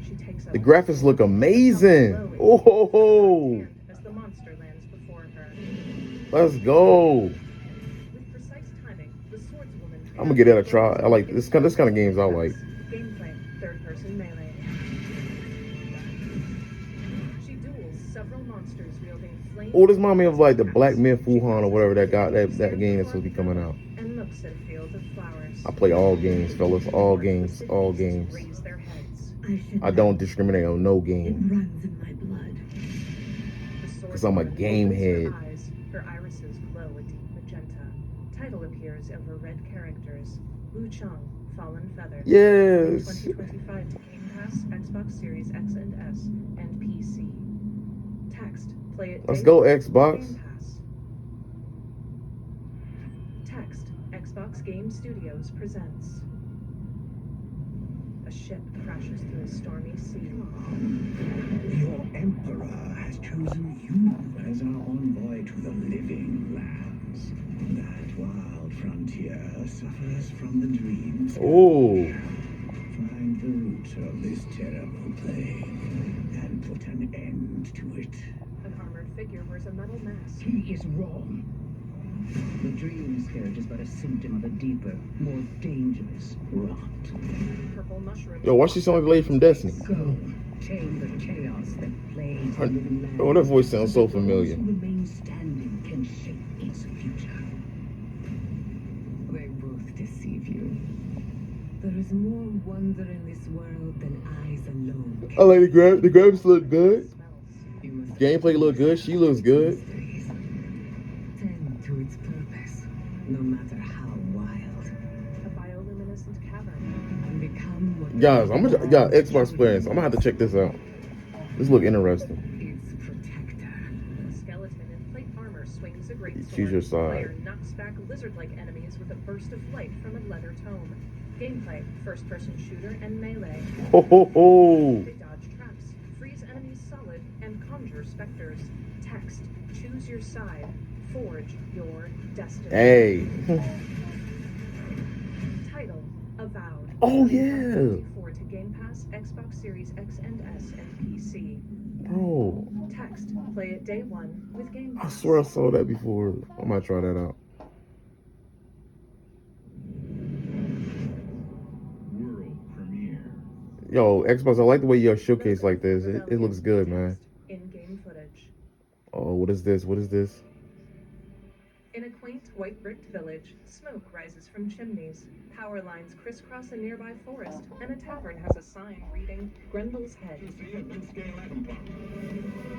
Speaker 3: She takes up
Speaker 2: The
Speaker 3: her
Speaker 2: graphics
Speaker 3: sword,
Speaker 2: look amazing.
Speaker 3: glowing,
Speaker 2: Oh,
Speaker 3: as the monster lands before her.
Speaker 2: let's go.
Speaker 3: With precise timing, the swordswoman
Speaker 2: I'm gonna get that a try. I like this kind of games. I like.
Speaker 3: Gameplay, third-person melee. She duels several monsters wielding flames.
Speaker 2: Oh, this remind me of like the Black Myth Wuhan or whatever that game that's supposed to be coming out.
Speaker 3: And looks at a field of flowers.
Speaker 2: I play all games, fellas. All games. All games.
Speaker 3: Raise their heads.
Speaker 2: I don't discriminate on no
Speaker 6: It
Speaker 2: game.
Speaker 6: runs in my blood.
Speaker 3: The
Speaker 2: 'Cause I'm a
Speaker 3: swordswoman
Speaker 2: game
Speaker 3: opens her
Speaker 2: head.
Speaker 3: eyes. Her irises glow a deep magenta. Title appears over red characters. Wu Chang, Fallen Feather.
Speaker 2: Yes.
Speaker 3: 2025 to Game Pass, Xbox Series X and S, and PC. Text, play it.
Speaker 2: Let's
Speaker 3: daily
Speaker 2: go,
Speaker 3: with
Speaker 2: Xbox.
Speaker 3: Game Pass. Text, Xbox Game Studios presents. A ship crashes through a stormy sea.
Speaker 8: Your emperor has chosen you as our envoy to the living lands. That wild frontier suffers from the dreams.
Speaker 2: Oh,
Speaker 8: Find the root of this terrible plague and put an end to it.
Speaker 3: An armored figure wears a metal mask.
Speaker 11: He is wrong. The dream spirit is but a symptom of a deeper, more dangerous rot.
Speaker 3: Purple mushroom.
Speaker 2: yo, why she sound like the lady from Destiny?
Speaker 11: Go, tame the chaos that plagues
Speaker 2: Her-
Speaker 11: the living land.
Speaker 2: Oh, that voice sounds so familiar.
Speaker 11: Those who remain standing can shape its future. They both deceive you. There is more wonder in this world than eyes alone can.
Speaker 2: I like the graphics look good.
Speaker 3: Smells.
Speaker 11: You must
Speaker 2: Gameplay look good. She looks good.
Speaker 11: tend to its purpose, no matter how wild,
Speaker 3: A bioluminescent cavern.
Speaker 11: and become what
Speaker 2: Guys, Xbox players. I'm gonna have to check this out. This look interesting.
Speaker 11: its protector.
Speaker 3: A skeleton in plate armor swings a great sword.
Speaker 2: Choose your side.
Speaker 3: Player knocks back lizard-like enemies with a burst of light from a leather tome. Gameplay, first-person shooter and melee.
Speaker 2: Ho ho ho.
Speaker 3: They dodge traps, freeze enemies solid, and conjure specters. Text, choose your side. Forge your destiny.
Speaker 2: Hey.
Speaker 3: Title, Avowed.
Speaker 2: Oh, yeah.
Speaker 3: 2024 to Game Pass, Xbox Series X and S, and PC.
Speaker 2: Bro,
Speaker 3: Text, play it day one with Game
Speaker 2: I
Speaker 3: Pass.
Speaker 2: swear I saw that before. I might try that out.
Speaker 5: World premiere.
Speaker 2: Yo, Xbox, I like the way you showcase like this. It looks good, man.
Speaker 3: In-game footage.
Speaker 2: Oh, what is this? What is this?
Speaker 3: In a quaint white bricked village, smoke rises from chimneys. Power lines crisscross a nearby forest, and a tavern has a sign reading Grendel's Head.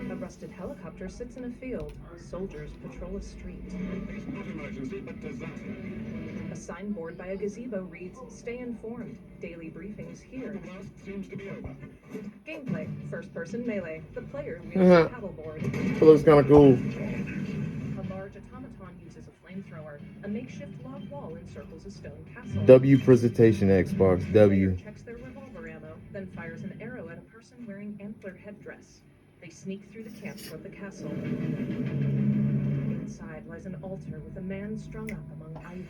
Speaker 3: A rusted helicopter sits in a field. Soldiers patrol a street. A signboard by a gazebo reads, "Stay informed. Daily briefings here." Gameplay, first-person melee. The player wields a paddleboard.
Speaker 2: It looks kind of cool.
Speaker 3: A large automaton uses a flamethrower. A makeshift log wall encircles a stone castle.
Speaker 2: W presentation, Xbox.
Speaker 3: Player
Speaker 2: W.
Speaker 3: checks their revolver ammo, then fires an arrow at a person wearing antler headdress. They sneak through the camp toward the castle. Inside lies an altar with a man strung up among ivy.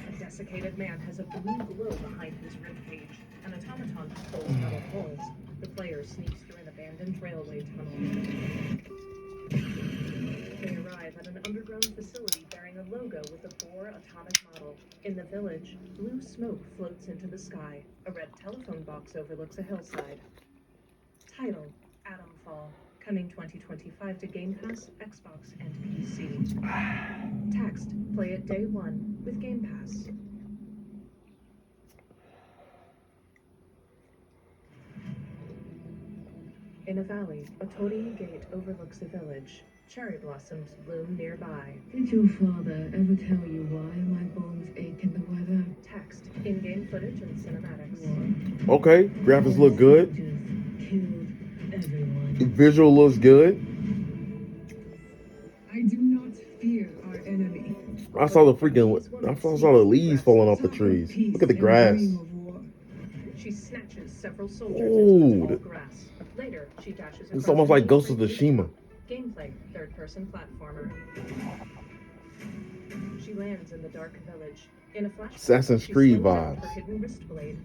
Speaker 3: A desiccated man has a blue glow behind his ribcage. An automaton pulls metal poles. The player sneaks through an abandoned railway tunnel. They arrive at an underground facility bearing a logo with a Bohr atomic model. In the village, blue smoke floats into the sky. A red telephone box overlooks a hillside. Title: Atomfall. Coming 2025 to Game Pass, Xbox, and PC. Text: play it day one with Game Pass. In a valley, a torii gate overlooks a village. Cherry blossoms bloom nearby.
Speaker 6: Did your father ever tell you why my bones ache in the weather?
Speaker 3: Text: in-game footage and cinematics.
Speaker 2: Okay, graphics look good.
Speaker 6: Killed everyone.
Speaker 2: The visual looks good.
Speaker 6: I do not fear our enemy.
Speaker 2: I saw the leaves falling off the trees. Look at the grass.
Speaker 3: She snatches several soldiers
Speaker 2: Ooh,
Speaker 3: into the tall grass. Later, she dashes
Speaker 2: It's
Speaker 3: across
Speaker 2: almost
Speaker 3: the
Speaker 2: like Ghost of
Speaker 3: moonlit
Speaker 2: Tsushima.
Speaker 3: Gameplay: third-person platformer. She lands in the dark village. In a flashback,
Speaker 2: Assassin's
Speaker 3: she
Speaker 2: Creed
Speaker 3: slings out
Speaker 2: vibes.
Speaker 3: her hidden wrist blade.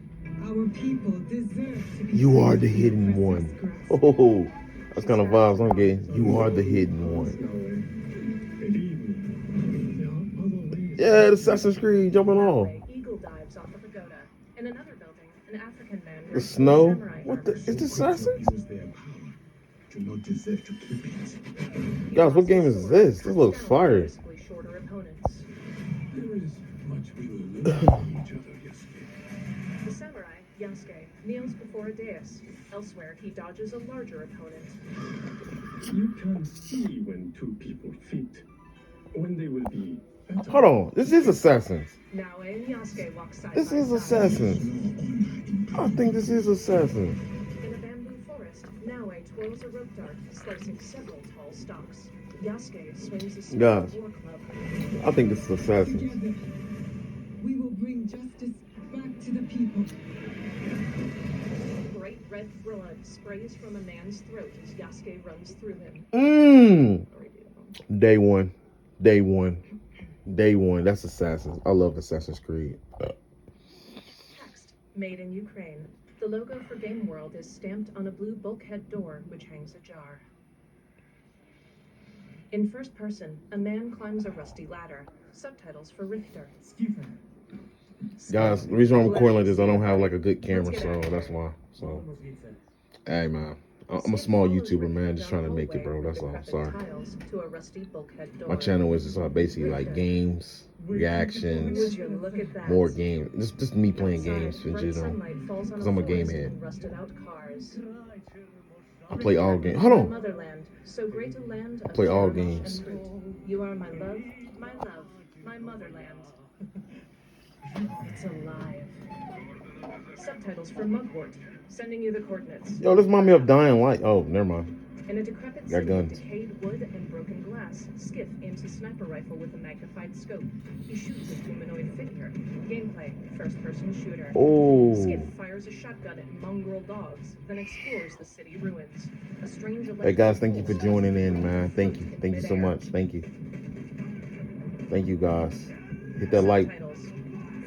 Speaker 6: Our people deserve to be.
Speaker 2: You are the hidden one. Oh, that's kind of vibes I'm getting. You are the hidden one. Yeah, the Assassin's Creed jumping
Speaker 3: That
Speaker 2: off.
Speaker 3: way, Eagle dives off a pagoda. In another building, an African man
Speaker 2: The
Speaker 3: wears
Speaker 2: snow?
Speaker 3: samurai
Speaker 2: What the?
Speaker 3: armor.
Speaker 2: Is this Assassins?
Speaker 8: Use their power. Do not deserve to keep it.
Speaker 2: Guys, what game is this? This looks fire.
Speaker 3: Noticeably shorter opponents.
Speaker 8: There is much we will learn from each other, Yasuke.
Speaker 3: The samurai, Yasuke, kneels before a dais. Elsewhere, he dodges a larger opponent.
Speaker 9: You can see when two people fit, when they will be better.
Speaker 2: Hold on, this is Assassins.
Speaker 3: Naoe and Yasuke walk side
Speaker 2: This
Speaker 3: by
Speaker 2: is
Speaker 3: side.
Speaker 2: Assassins. I think this is Assassins.
Speaker 3: In a bamboo forest, Naoe twirls a rope dart, slicing several tall stalks. Yasuke swings a small
Speaker 2: Guys,
Speaker 3: war club.
Speaker 2: I think this is Assassins.
Speaker 6: Together, we will bring justice back to the people.
Speaker 3: Bright red blood sprays from a man's throat as Yasuke runs through him.
Speaker 2: Day one. Day one. Day one. That's Assassins. I love Assassin's Creed.
Speaker 3: Text: made in Ukraine. The logo for Game World is stamped on a blue bulkhead door which hangs ajar. In first person, a man climbs a rusty ladder. Subtitles for Richter.
Speaker 2: Guys, the reason I'm recording like this, I don't have like a good camera, so that's why. So, hey man, I'm a small YouTuber, man, just trying to make it, bro. That's all. Sorry.
Speaker 3: To a rusty bulkhead door.
Speaker 2: My channel is basically like games, reactions,
Speaker 3: Would you look at that?
Speaker 2: more games. Just me playing games in
Speaker 3: Bright
Speaker 2: general.
Speaker 3: sunlight falls on
Speaker 2: Cause I'm a game
Speaker 3: forest
Speaker 2: head.
Speaker 3: and rusted out cars.
Speaker 2: I play all games. Hold on.
Speaker 3: Motherland, so great a land
Speaker 2: I play all
Speaker 3: of
Speaker 2: games.
Speaker 3: and fruit. You are my love, my motherland. It's alive. Subtitles for Mugwort, sending you the coordinates.
Speaker 2: Yo, this remind me of Dying Light. Oh, never mind.
Speaker 3: In a decrepit
Speaker 2: Got
Speaker 3: city of
Speaker 2: guns.
Speaker 3: decayed wood and broken glass, Skiff aims a sniper rifle with a magnified scope. He shoots a humanoid figure. Gameplay: first-person shooter.
Speaker 2: Oh.
Speaker 3: Skiff fires a shotgun at mongrel dogs, then explores the city ruins. A strange
Speaker 2: Hey guys, thank you for joining in, man. Thank you. Thank you so much. Thank you. Thank you, guys. Hit that like.
Speaker 3: Subtitles.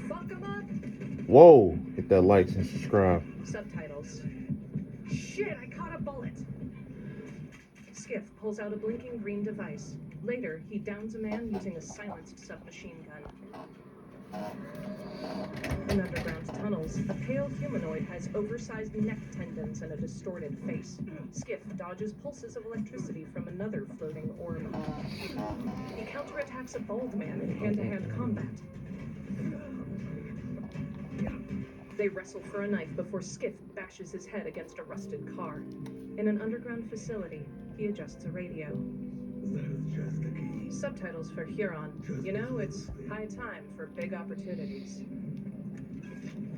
Speaker 3: Fuck 'em up.
Speaker 2: Whoa. Hit that like and subscribe.
Speaker 3: Subtitles. Shit, I caught a bullet. Skiff pulls out a blinking green device. Later, he downs a man using a silenced submachine gun. In underground tunnels, a pale humanoid has oversized neck tendons and a distorted face. Skiff dodges pulses of electricity from another floating orb. He counterattacks a bald man in hand-to-hand combat. They wrestle for a knife before Skiff bashes his head against a rusted car. In an underground facility, he adjusts a radio.
Speaker 8: That is just the key.
Speaker 3: Subtitles for Huron. You know, it's high time for big opportunities.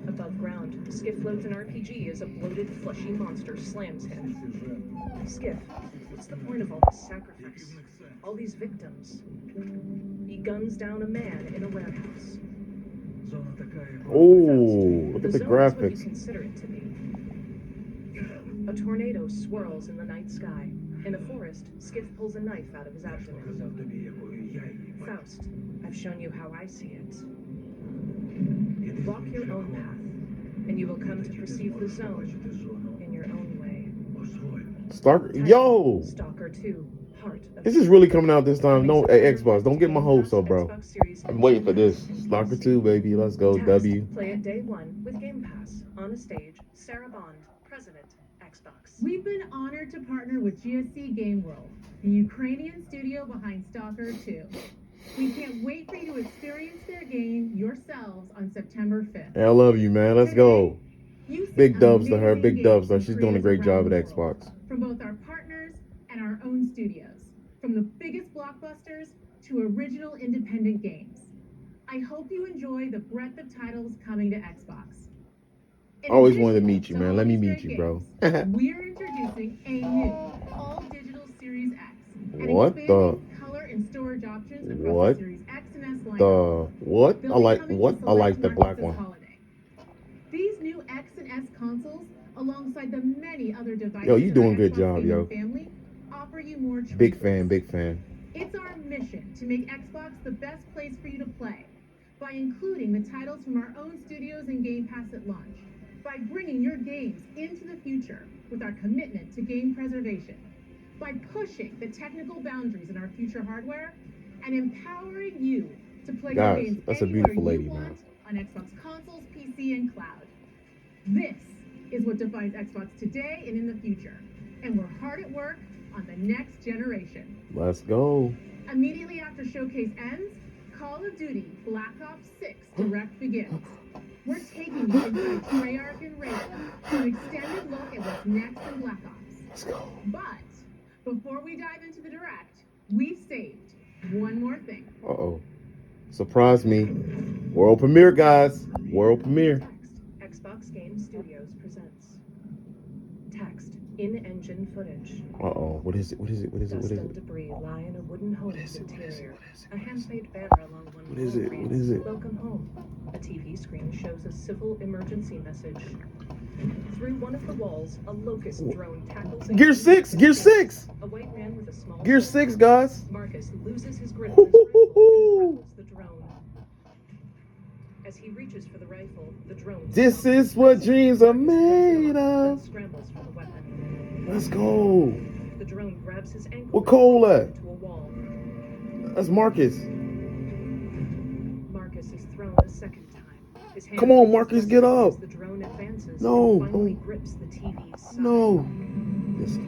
Speaker 3: Above ground, Skiff loads an RPG as a bloated, fleshy monster slams him. Skiff, what's the point of all this sacrifice? All these victims? He guns down a man in a warehouse.
Speaker 2: Oh, look at the
Speaker 3: zone is what you
Speaker 2: graphics.
Speaker 3: consider it to be. A tornado swirls in the night sky. In a forest, Skiff pulls a knife out of his abdomen. Faust, I've shown you how I see it. Walk your own path, and you will come to perceive the zone in your own way.
Speaker 2: Stalker, yo,
Speaker 3: Stalker 2, Heart of
Speaker 2: this is really coming out this time. No, hey, Xbox, don't get my hopes up, bro.
Speaker 3: Xbox Series
Speaker 2: I'm waiting for this. Stalker 2, baby. Let's go,
Speaker 3: Test.
Speaker 2: W.
Speaker 3: Play it day one with Game Pass. On a stage, Sarah Bond, President, Xbox.
Speaker 12: We've been honored to partner with GSC Game World, the Ukrainian studio behind Stalker 2. We can't wait for you to experience their game yourselves on September 5th.
Speaker 2: Hey, I love you, man. Let's go.
Speaker 12: You see
Speaker 2: Big dubs to her.
Speaker 12: amazing
Speaker 2: Big dubs to her.
Speaker 12: games
Speaker 2: She's
Speaker 12: from
Speaker 2: doing a great
Speaker 12: creators
Speaker 2: job
Speaker 12: around
Speaker 2: at
Speaker 12: the world,
Speaker 2: Xbox.
Speaker 12: from both our partners and our own studios. From the biggest blockbusters to original independent games. I hope you enjoy the breadth of titles coming to Xbox. In
Speaker 2: Always wanted to
Speaker 12: addition
Speaker 2: meet you,
Speaker 12: to
Speaker 2: man.
Speaker 12: all
Speaker 2: Let me
Speaker 12: these
Speaker 2: meet
Speaker 12: great
Speaker 2: you, bro.
Speaker 12: games, we're introducing a new all-digital Series X. And
Speaker 2: What the?
Speaker 12: expanding color and storage options across
Speaker 2: What?
Speaker 12: the Series X and S lineup.
Speaker 2: The what?
Speaker 12: They'll
Speaker 2: I
Speaker 12: be
Speaker 2: like
Speaker 12: coming
Speaker 2: what?
Speaker 12: to
Speaker 2: I like
Speaker 12: select
Speaker 2: the black
Speaker 12: markets this
Speaker 2: one.
Speaker 12: holiday. These new X and S consoles, alongside the many other devices
Speaker 2: Yo, you
Speaker 12: in
Speaker 2: doing
Speaker 12: our
Speaker 2: a good
Speaker 12: Xbox
Speaker 2: job,
Speaker 12: gaming
Speaker 2: yo.
Speaker 12: family, offer you more choices.
Speaker 2: Big fan, big fan.
Speaker 12: It's our mission to make Xbox the best place for you to play by including the titles from our own studios and Game Pass at launch, by bringing your games into the future with our commitment to game preservation, by pushing the technical boundaries in our future hardware, and empowering you to play your
Speaker 2: Guys,
Speaker 12: games
Speaker 2: that's a
Speaker 12: anywhere
Speaker 2: beautiful lady,
Speaker 12: you
Speaker 2: man.
Speaker 12: want on Xbox consoles, PC, and cloud. This is what defines Xbox today and in the future, and we're hard at work on the next generation.
Speaker 2: Let's go.
Speaker 12: Immediately after Showcase ends, Call of Duty Black Ops 6 Direct begins. We're taking you inside Treyarch and Raven to an extended look at what's next in Black Ops.
Speaker 2: Let's go.
Speaker 12: But before we dive into the Direct, we've saved one more thing.
Speaker 2: Uh-oh. Surprise me. World premiere, guys. World premiere.
Speaker 3: Text. Xbox Game Studios presents. Text. In-engine footage.
Speaker 2: Uh-oh. What is it? What is it? What is it? What
Speaker 3: Dust
Speaker 2: is
Speaker 3: and
Speaker 2: it?
Speaker 3: debris lie in a wooden home's interior. A hand-made banner along one
Speaker 2: What is
Speaker 3: wall
Speaker 2: it?
Speaker 3: reads,
Speaker 2: What is it?
Speaker 3: Welcome home. A TV screen shows a civil emergency message. Through one of the walls, a locust drone tackles.
Speaker 2: Gear 6! Gear 6!
Speaker 3: A white man with a small.
Speaker 2: Gear 6, guys.
Speaker 3: Marcus loses his grip on his rifle and grapples the drone. As he reaches for the rifle, the drone.
Speaker 2: This
Speaker 3: stops.
Speaker 2: is what dreams are made
Speaker 3: Then
Speaker 2: of.
Speaker 3: scrambles for the weapon.
Speaker 2: Let's go.
Speaker 3: The drone grabs his ankle.
Speaker 2: Where Cole at?
Speaker 3: Into a wall.
Speaker 2: That's Marcus.
Speaker 3: Marcus is thrown a second time. His hand
Speaker 2: Come on,
Speaker 3: reaches
Speaker 2: Marcus,
Speaker 3: his
Speaker 2: get
Speaker 3: side
Speaker 2: up.
Speaker 3: as the drone advances
Speaker 2: No.
Speaker 3: and finally grips the TV's side.
Speaker 2: No. Yes.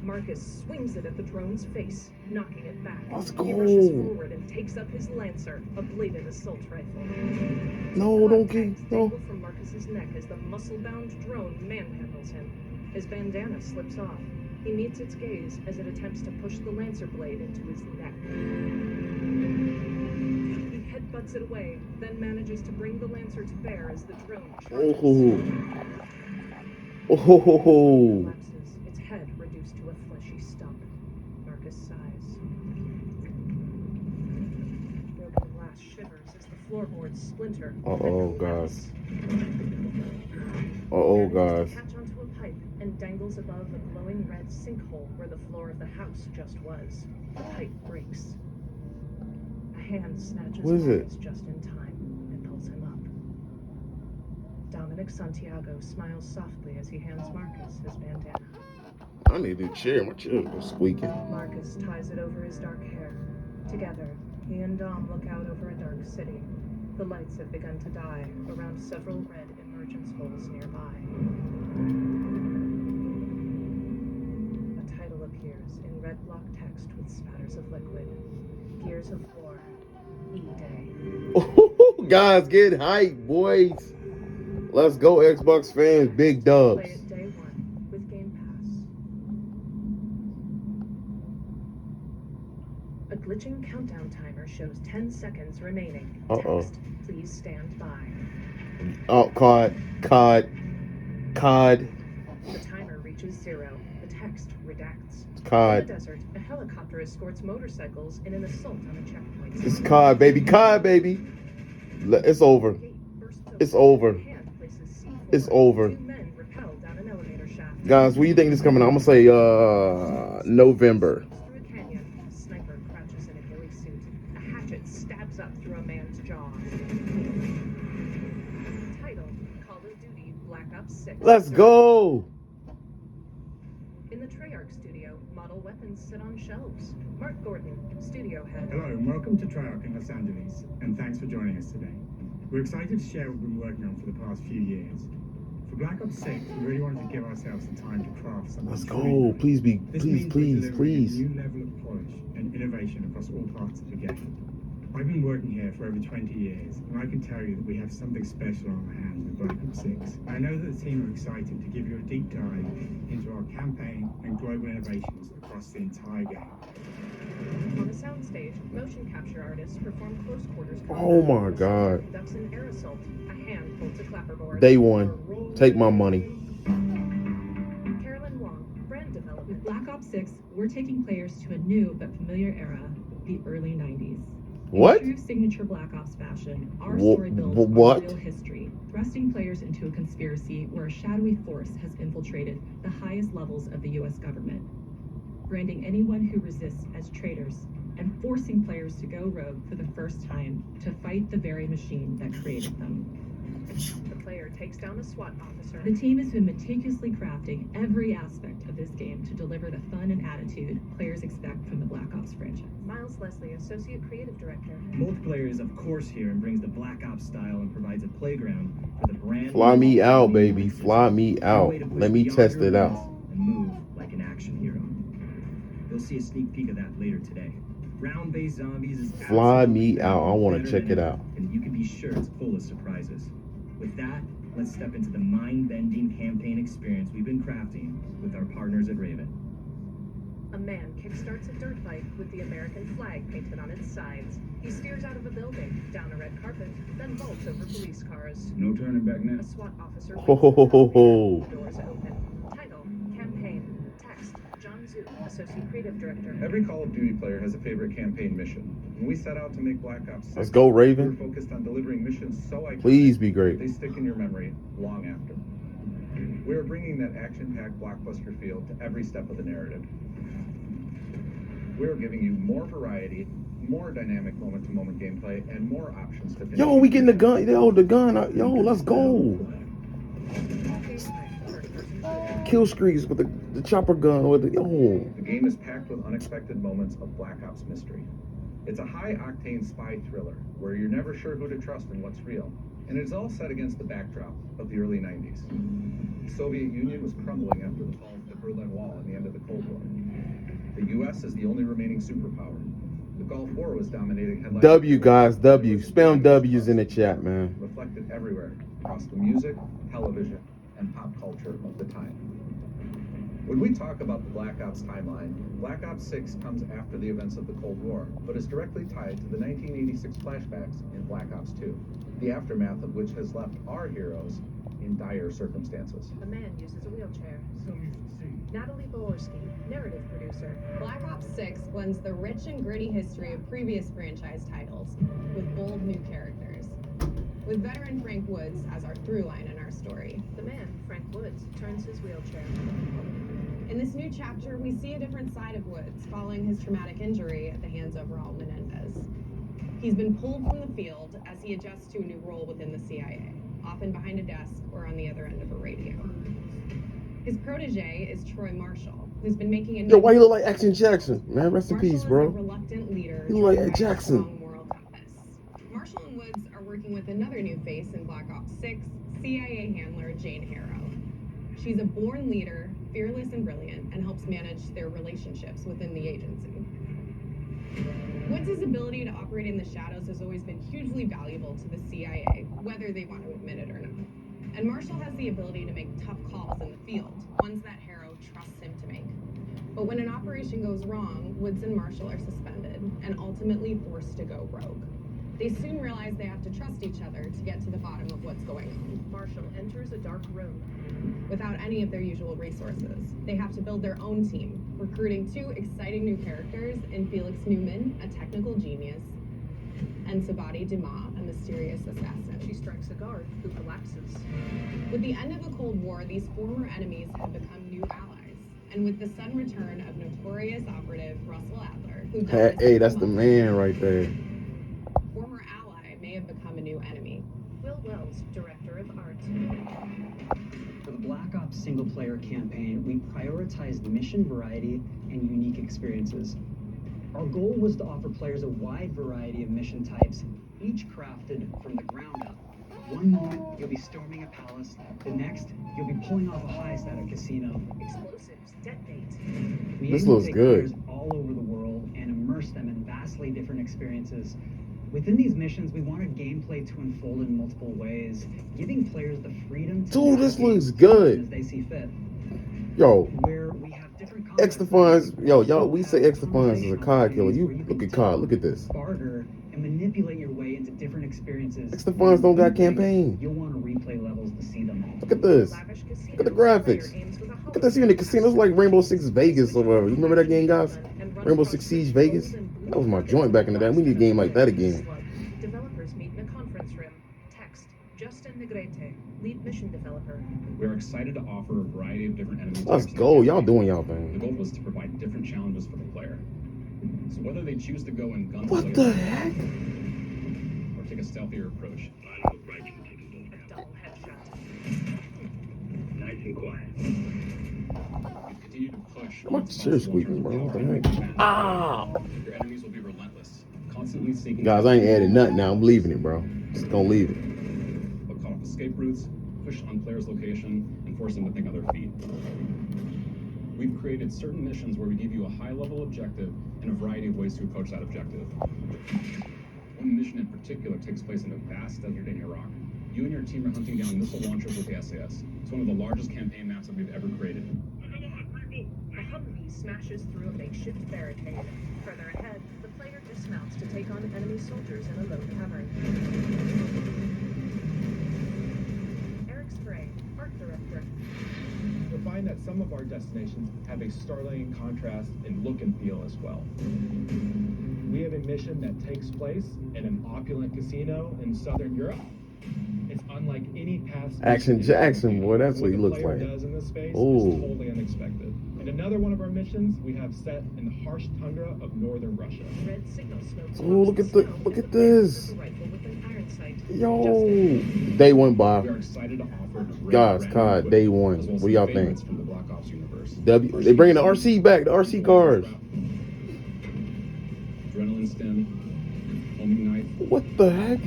Speaker 3: Marcus swings it at the drone's face, knocking it back.
Speaker 2: Let's
Speaker 3: He
Speaker 2: go.
Speaker 3: rushes forward and takes up his Lancer, a bladed assault rifle.
Speaker 2: No, don't
Speaker 3: Contacts
Speaker 2: get no.
Speaker 3: dangle from Marcus's neck as the muscle-bound drone manhandles him. His bandana slips off. He meets its gaze as it attempts to push the Lancer blade into his neck. He headbutts it away, then manages to bring the Lancer to bear as the drone charges.
Speaker 2: Oh.
Speaker 3: Collapses, its head reduced to a fleshy stump. Marcus sighs. Broken glass shivers as the floorboards splinter.
Speaker 2: Uh-oh,
Speaker 3: and
Speaker 2: guys.
Speaker 3: collapse.
Speaker 2: Uh-oh,
Speaker 3: Manages
Speaker 2: guys.
Speaker 3: to catch onto a pipe and dangles above a glowing red sinkhole where the floor of the house just was. The pipe breaks. A hand snatches
Speaker 2: What is it?
Speaker 3: Marcus just in time and pulls him up. Dominic Santiago smiles softly as he hands Marcus his bandana.
Speaker 2: I need a new chair. My chair was squeaking.
Speaker 3: Marcus ties it over his dark hair. Together, he and Dom look out over a dark city. The lights have begun to die around several red emergence holes nearby. A title appears in red block text with spatters of liquid. Gears of War. E-Day.
Speaker 2: Guys, get hyped, boys. Let's go, Xbox fans. Big dubs.
Speaker 3: Play it day one with Game Pass. A glitching countdown timer shows 10 seconds remaining.
Speaker 2: Uh-oh.
Speaker 3: Text, please stand by.
Speaker 2: Oh, COD.
Speaker 3: The timer reaches 0. The text redacts. In
Speaker 2: COD.
Speaker 3: the desert, a helicopter escorts motorcycles in an assault on a checkpoint.
Speaker 2: It's COD, baby. COD, baby. It's over. It's over. It's over.
Speaker 3: 2 men rappel down an elevator shaft.
Speaker 2: Guys, what do you think this is coming out? I'm gonna say November.
Speaker 3: Through a canyon, a sniper crouches in a ghillie suit. A hatchet hatchet stabs up through a man's jaw. Title: Call of Duty Black Ops 6.
Speaker 2: Let's go.
Speaker 3: In the Treyarch studio, model weapons sit on shelves. Mark Gordon, studio head.
Speaker 13: Hello and welcome to Treyarch in Los Angeles, and thanks for joining us today. We're excited to share what we've been working on for the past few years. For Black Ops 6, we really wanted to give ourselves the time to craft something.
Speaker 2: Let's go. Please be,
Speaker 13: This
Speaker 2: please,
Speaker 13: means we're delivering
Speaker 2: please.
Speaker 13: a new level of polish and innovation across all parts of the game. I've been working here for over 20 years, and I can tell you that we have something special on our hands with Black Ops 6. I know that the team are excited to give you a deep dive into our campaign and global innovations across the entire game.
Speaker 3: On a soundstage, motion capture artists perform close quarters combat.
Speaker 2: Oh my God.
Speaker 3: Conducts an air assault. A hand holds a clapperboard.
Speaker 2: Day one. Take my money.
Speaker 3: Carolyn Wong, brand developer.
Speaker 14: With Black Ops 6, we're taking players to a new but familiar era, the early 90s.
Speaker 2: What?
Speaker 14: In true signature Black Ops fashion, our
Speaker 2: Wha-
Speaker 14: story builds
Speaker 2: what?
Speaker 14: on real history, thrusting players into a conspiracy where a shadowy force has infiltrated the highest levels of the U.S. government, branding anyone who resists as traitors and forcing players to go rogue for the first time to fight the very machine that created them.
Speaker 3: The player takes down a SWAT officer.
Speaker 14: The team has been meticulously crafting every aspect of this game to deliver the fun and attitude players expect from the Black Ops franchise.
Speaker 3: Miles Leslie, Associate Creative Director.
Speaker 15: Multiplayer is of course here and brings the Black Ops style and provides a playground for the brand.
Speaker 2: Fly me out, baby. Fly me out. Let me test it out.
Speaker 15: And move like an action hero. You'll see a sneak peek of that later today. Round-based zombies is
Speaker 2: Fly me
Speaker 15: absolutely
Speaker 2: out. I want to
Speaker 15: better
Speaker 2: check
Speaker 15: than
Speaker 2: it out.
Speaker 15: and you can be sure it's full of surprises. With that, let's step into the mind-bending campaign experience we've been crafting with our partners at Raven.
Speaker 3: A man kickstarts a dirt bike with the American flag painted on its sides. He steers out of a building, down a red carpet, then vaults over police cars.
Speaker 13: No turning back now.
Speaker 3: A SWAT officer
Speaker 2: Ho ho ho ho ho.
Speaker 3: doors open. Title: Campaign. Text: John Zook, Associate Creative Director.
Speaker 16: Every Call of Duty player has a favorite campaign mission. When we set out to make Black Ops 6,
Speaker 2: Let's go, Raven.
Speaker 16: we're focused on delivering missions so iconic
Speaker 2: Please be great.
Speaker 16: they stick in your memory long after. We are bringing that action-packed blockbuster feel to every step of the narrative. We are giving you more variety, more dynamic moment-to-moment gameplay, and more options to finish.
Speaker 2: Yo, we getting the gun. Yo, the gun. Yo, let's go. Kill streaks with the chopper gun. With the, yo.
Speaker 16: The game is packed with unexpected moments of Black Ops mystery. It's a high-octane spy thriller where you're never sure who to trust and what's real. And it's all set against the backdrop of the early 90s. The Soviet Union was crumbling after the fall of the Berlin Wall and the end of the Cold War. The U.S. is the only remaining superpower. The Gulf War was dominating headlines.
Speaker 2: W, guys. W. Spam W's in the chat, man.
Speaker 16: Reflected everywhere across the music, television, and pop culture of the time. When we talk about the Black Ops timeline, Black Ops 6 comes after the events of the Cold War, but is directly tied to the 1986 flashbacks in Black Ops 2, the aftermath of which has left our heroes in dire circumstances.
Speaker 3: A man uses a wheelchair. Natalie Boorski, narrative producer.
Speaker 17: Black Ops 6 blends the rich and gritty history of previous franchise titles with bold new characters, with veteran Frank Woods as our through line in our story.
Speaker 3: The man, Frank Woods, turns his wheelchair.
Speaker 17: In this new chapter, we see a different side of Woods following his traumatic injury at the hands of Raul Menendez. He's been pulled from the field as he adjusts to a new role within the CIA, often behind a desk or on the other end of a radio. His protege is Troy Marshall, who's been making a
Speaker 2: Yo, why you look like Action Jackson? Man, rest in peace, bro.
Speaker 17: reluctant leader.
Speaker 2: You look like
Speaker 17: driven by a
Speaker 2: Jackson.
Speaker 17: strong moral compass. Marshall and Woods are working with another new face in Black Ops 6, CIA handler Jane Harrow. She's a born leader, fearless and brilliant, and helps manage their relationships within the agency. Woods' ability to operate in the shadows has always been hugely valuable to the CIA, whether they want to admit it or not. And Marshall has the ability to make tough calls in the field, ones that Harrow trusts him to make. But when an operation goes wrong, Woods and Marshall are suspended and ultimately forced to go rogue. They soon realize they have to trust each other to get to the bottom of what's going on.
Speaker 3: Marshall enters a dark room.
Speaker 17: Without any of their usual resources, they have to build their own team, recruiting two exciting new characters in Felix Newman, a technical genius, and Sabati Dumas, a mysterious assassin.
Speaker 3: She strikes a guard, who collapses.
Speaker 17: With the end of the Cold War, these former enemies have become new allies. And with the sudden return of notorious operative Russell Adler, who
Speaker 2: Hey, that's the man right there.
Speaker 18: Ops single-player campaign, we prioritized mission variety and unique experiences. Our goal was to offer players a wide variety of mission types, each crafted from the ground up. One moment, you'll be storming a palace. The next, you'll be pulling off a heist at a casino.
Speaker 3: Explosives, detonate.
Speaker 18: We
Speaker 2: This
Speaker 18: aim to
Speaker 2: looks
Speaker 18: take
Speaker 2: good.
Speaker 18: players all over the world and immerse them in vastly different experiences. Within these missions, we wanted gameplay to unfold in multiple ways, giving players the freedom to
Speaker 2: Dude, this
Speaker 18: navigate
Speaker 2: looks good.
Speaker 18: as they see fit.
Speaker 2: Yo,
Speaker 18: Where we have different
Speaker 2: Extafons, y'all, we say Extafons is a COD killer. You look at COD, look at this.
Speaker 18: barter and manipulate your way into different experiences.
Speaker 2: Extafons don't got campaign.
Speaker 18: You'll want to replay levels to see them.
Speaker 2: Look at this. Look at the graphics. Look at this here in the casino. It's like Rainbow Six Vegas or whatever. You remember that game, guys? Rainbow Six Siege Vegas? That was my joint back in the day. We need a game like that again.
Speaker 3: Developers meet in a conference room. Text, Justin Negrete, lead mission developer.
Speaker 19: We are excited to offer a variety of different enemy
Speaker 2: Let's
Speaker 19: types.
Speaker 2: go. Y'all doing y'all
Speaker 19: The
Speaker 2: thing.
Speaker 19: goal was to provide different challenges for the player. So whether they choose to go in guns
Speaker 2: What the heck?
Speaker 19: or take a stealthier approach.
Speaker 3: A double headshot.
Speaker 10: Nice and quiet.
Speaker 19: Continue to push.
Speaker 2: My chair's squeaking, bro. What the heck? Ah!
Speaker 19: Your enemies will be relentless, constantly seeking.
Speaker 2: Guys, I ain't adding nothing now. I'm leaving it, bro. Just gonna leave it.
Speaker 19: But cut off escape routes, push on player's location, and force them to think on their feet. We've created certain missions where we give you a high-level objective and a variety of ways to approach that objective. One mission in particular takes place in a vast desert in Iraq. You and your team are hunting down missile launchers with the SAS. It's one of the largest campaign maps that we've ever created.
Speaker 3: A Humvee smashes through a makeshift barricade. Further ahead, the player dismounts to take on enemy soldiers in a low cavern. Eric Spray, art director.
Speaker 20: You'll find that some of our destinations have a startling contrast in look and feel as well. We have a mission that takes place in an opulent casino in Southern Europe. It's unlike any past
Speaker 2: Action Jackson, boy. That's what he
Speaker 20: the
Speaker 2: looks
Speaker 20: player
Speaker 2: like.
Speaker 20: does in this space
Speaker 2: Ooh.
Speaker 20: is totally unexpected. And another one of our missions we have set in the harsh tundra of northern Russia.
Speaker 3: Red signal smoke.
Speaker 2: Oh, look at this.
Speaker 3: Rifle with an iron sight.
Speaker 2: Yo. Day one,
Speaker 19: We
Speaker 2: Bob.
Speaker 19: are excited to offer great
Speaker 2: Guys,
Speaker 19: brand
Speaker 2: COD,
Speaker 19: new
Speaker 2: day
Speaker 19: equipment,
Speaker 2: one.
Speaker 19: as well as
Speaker 2: What do y'all
Speaker 19: some
Speaker 2: think?
Speaker 19: favorites from the Black Ops universe.
Speaker 2: They bringing the RC back, the RC cars.
Speaker 19: Adrenaline stim, homing knife.
Speaker 2: What the heck?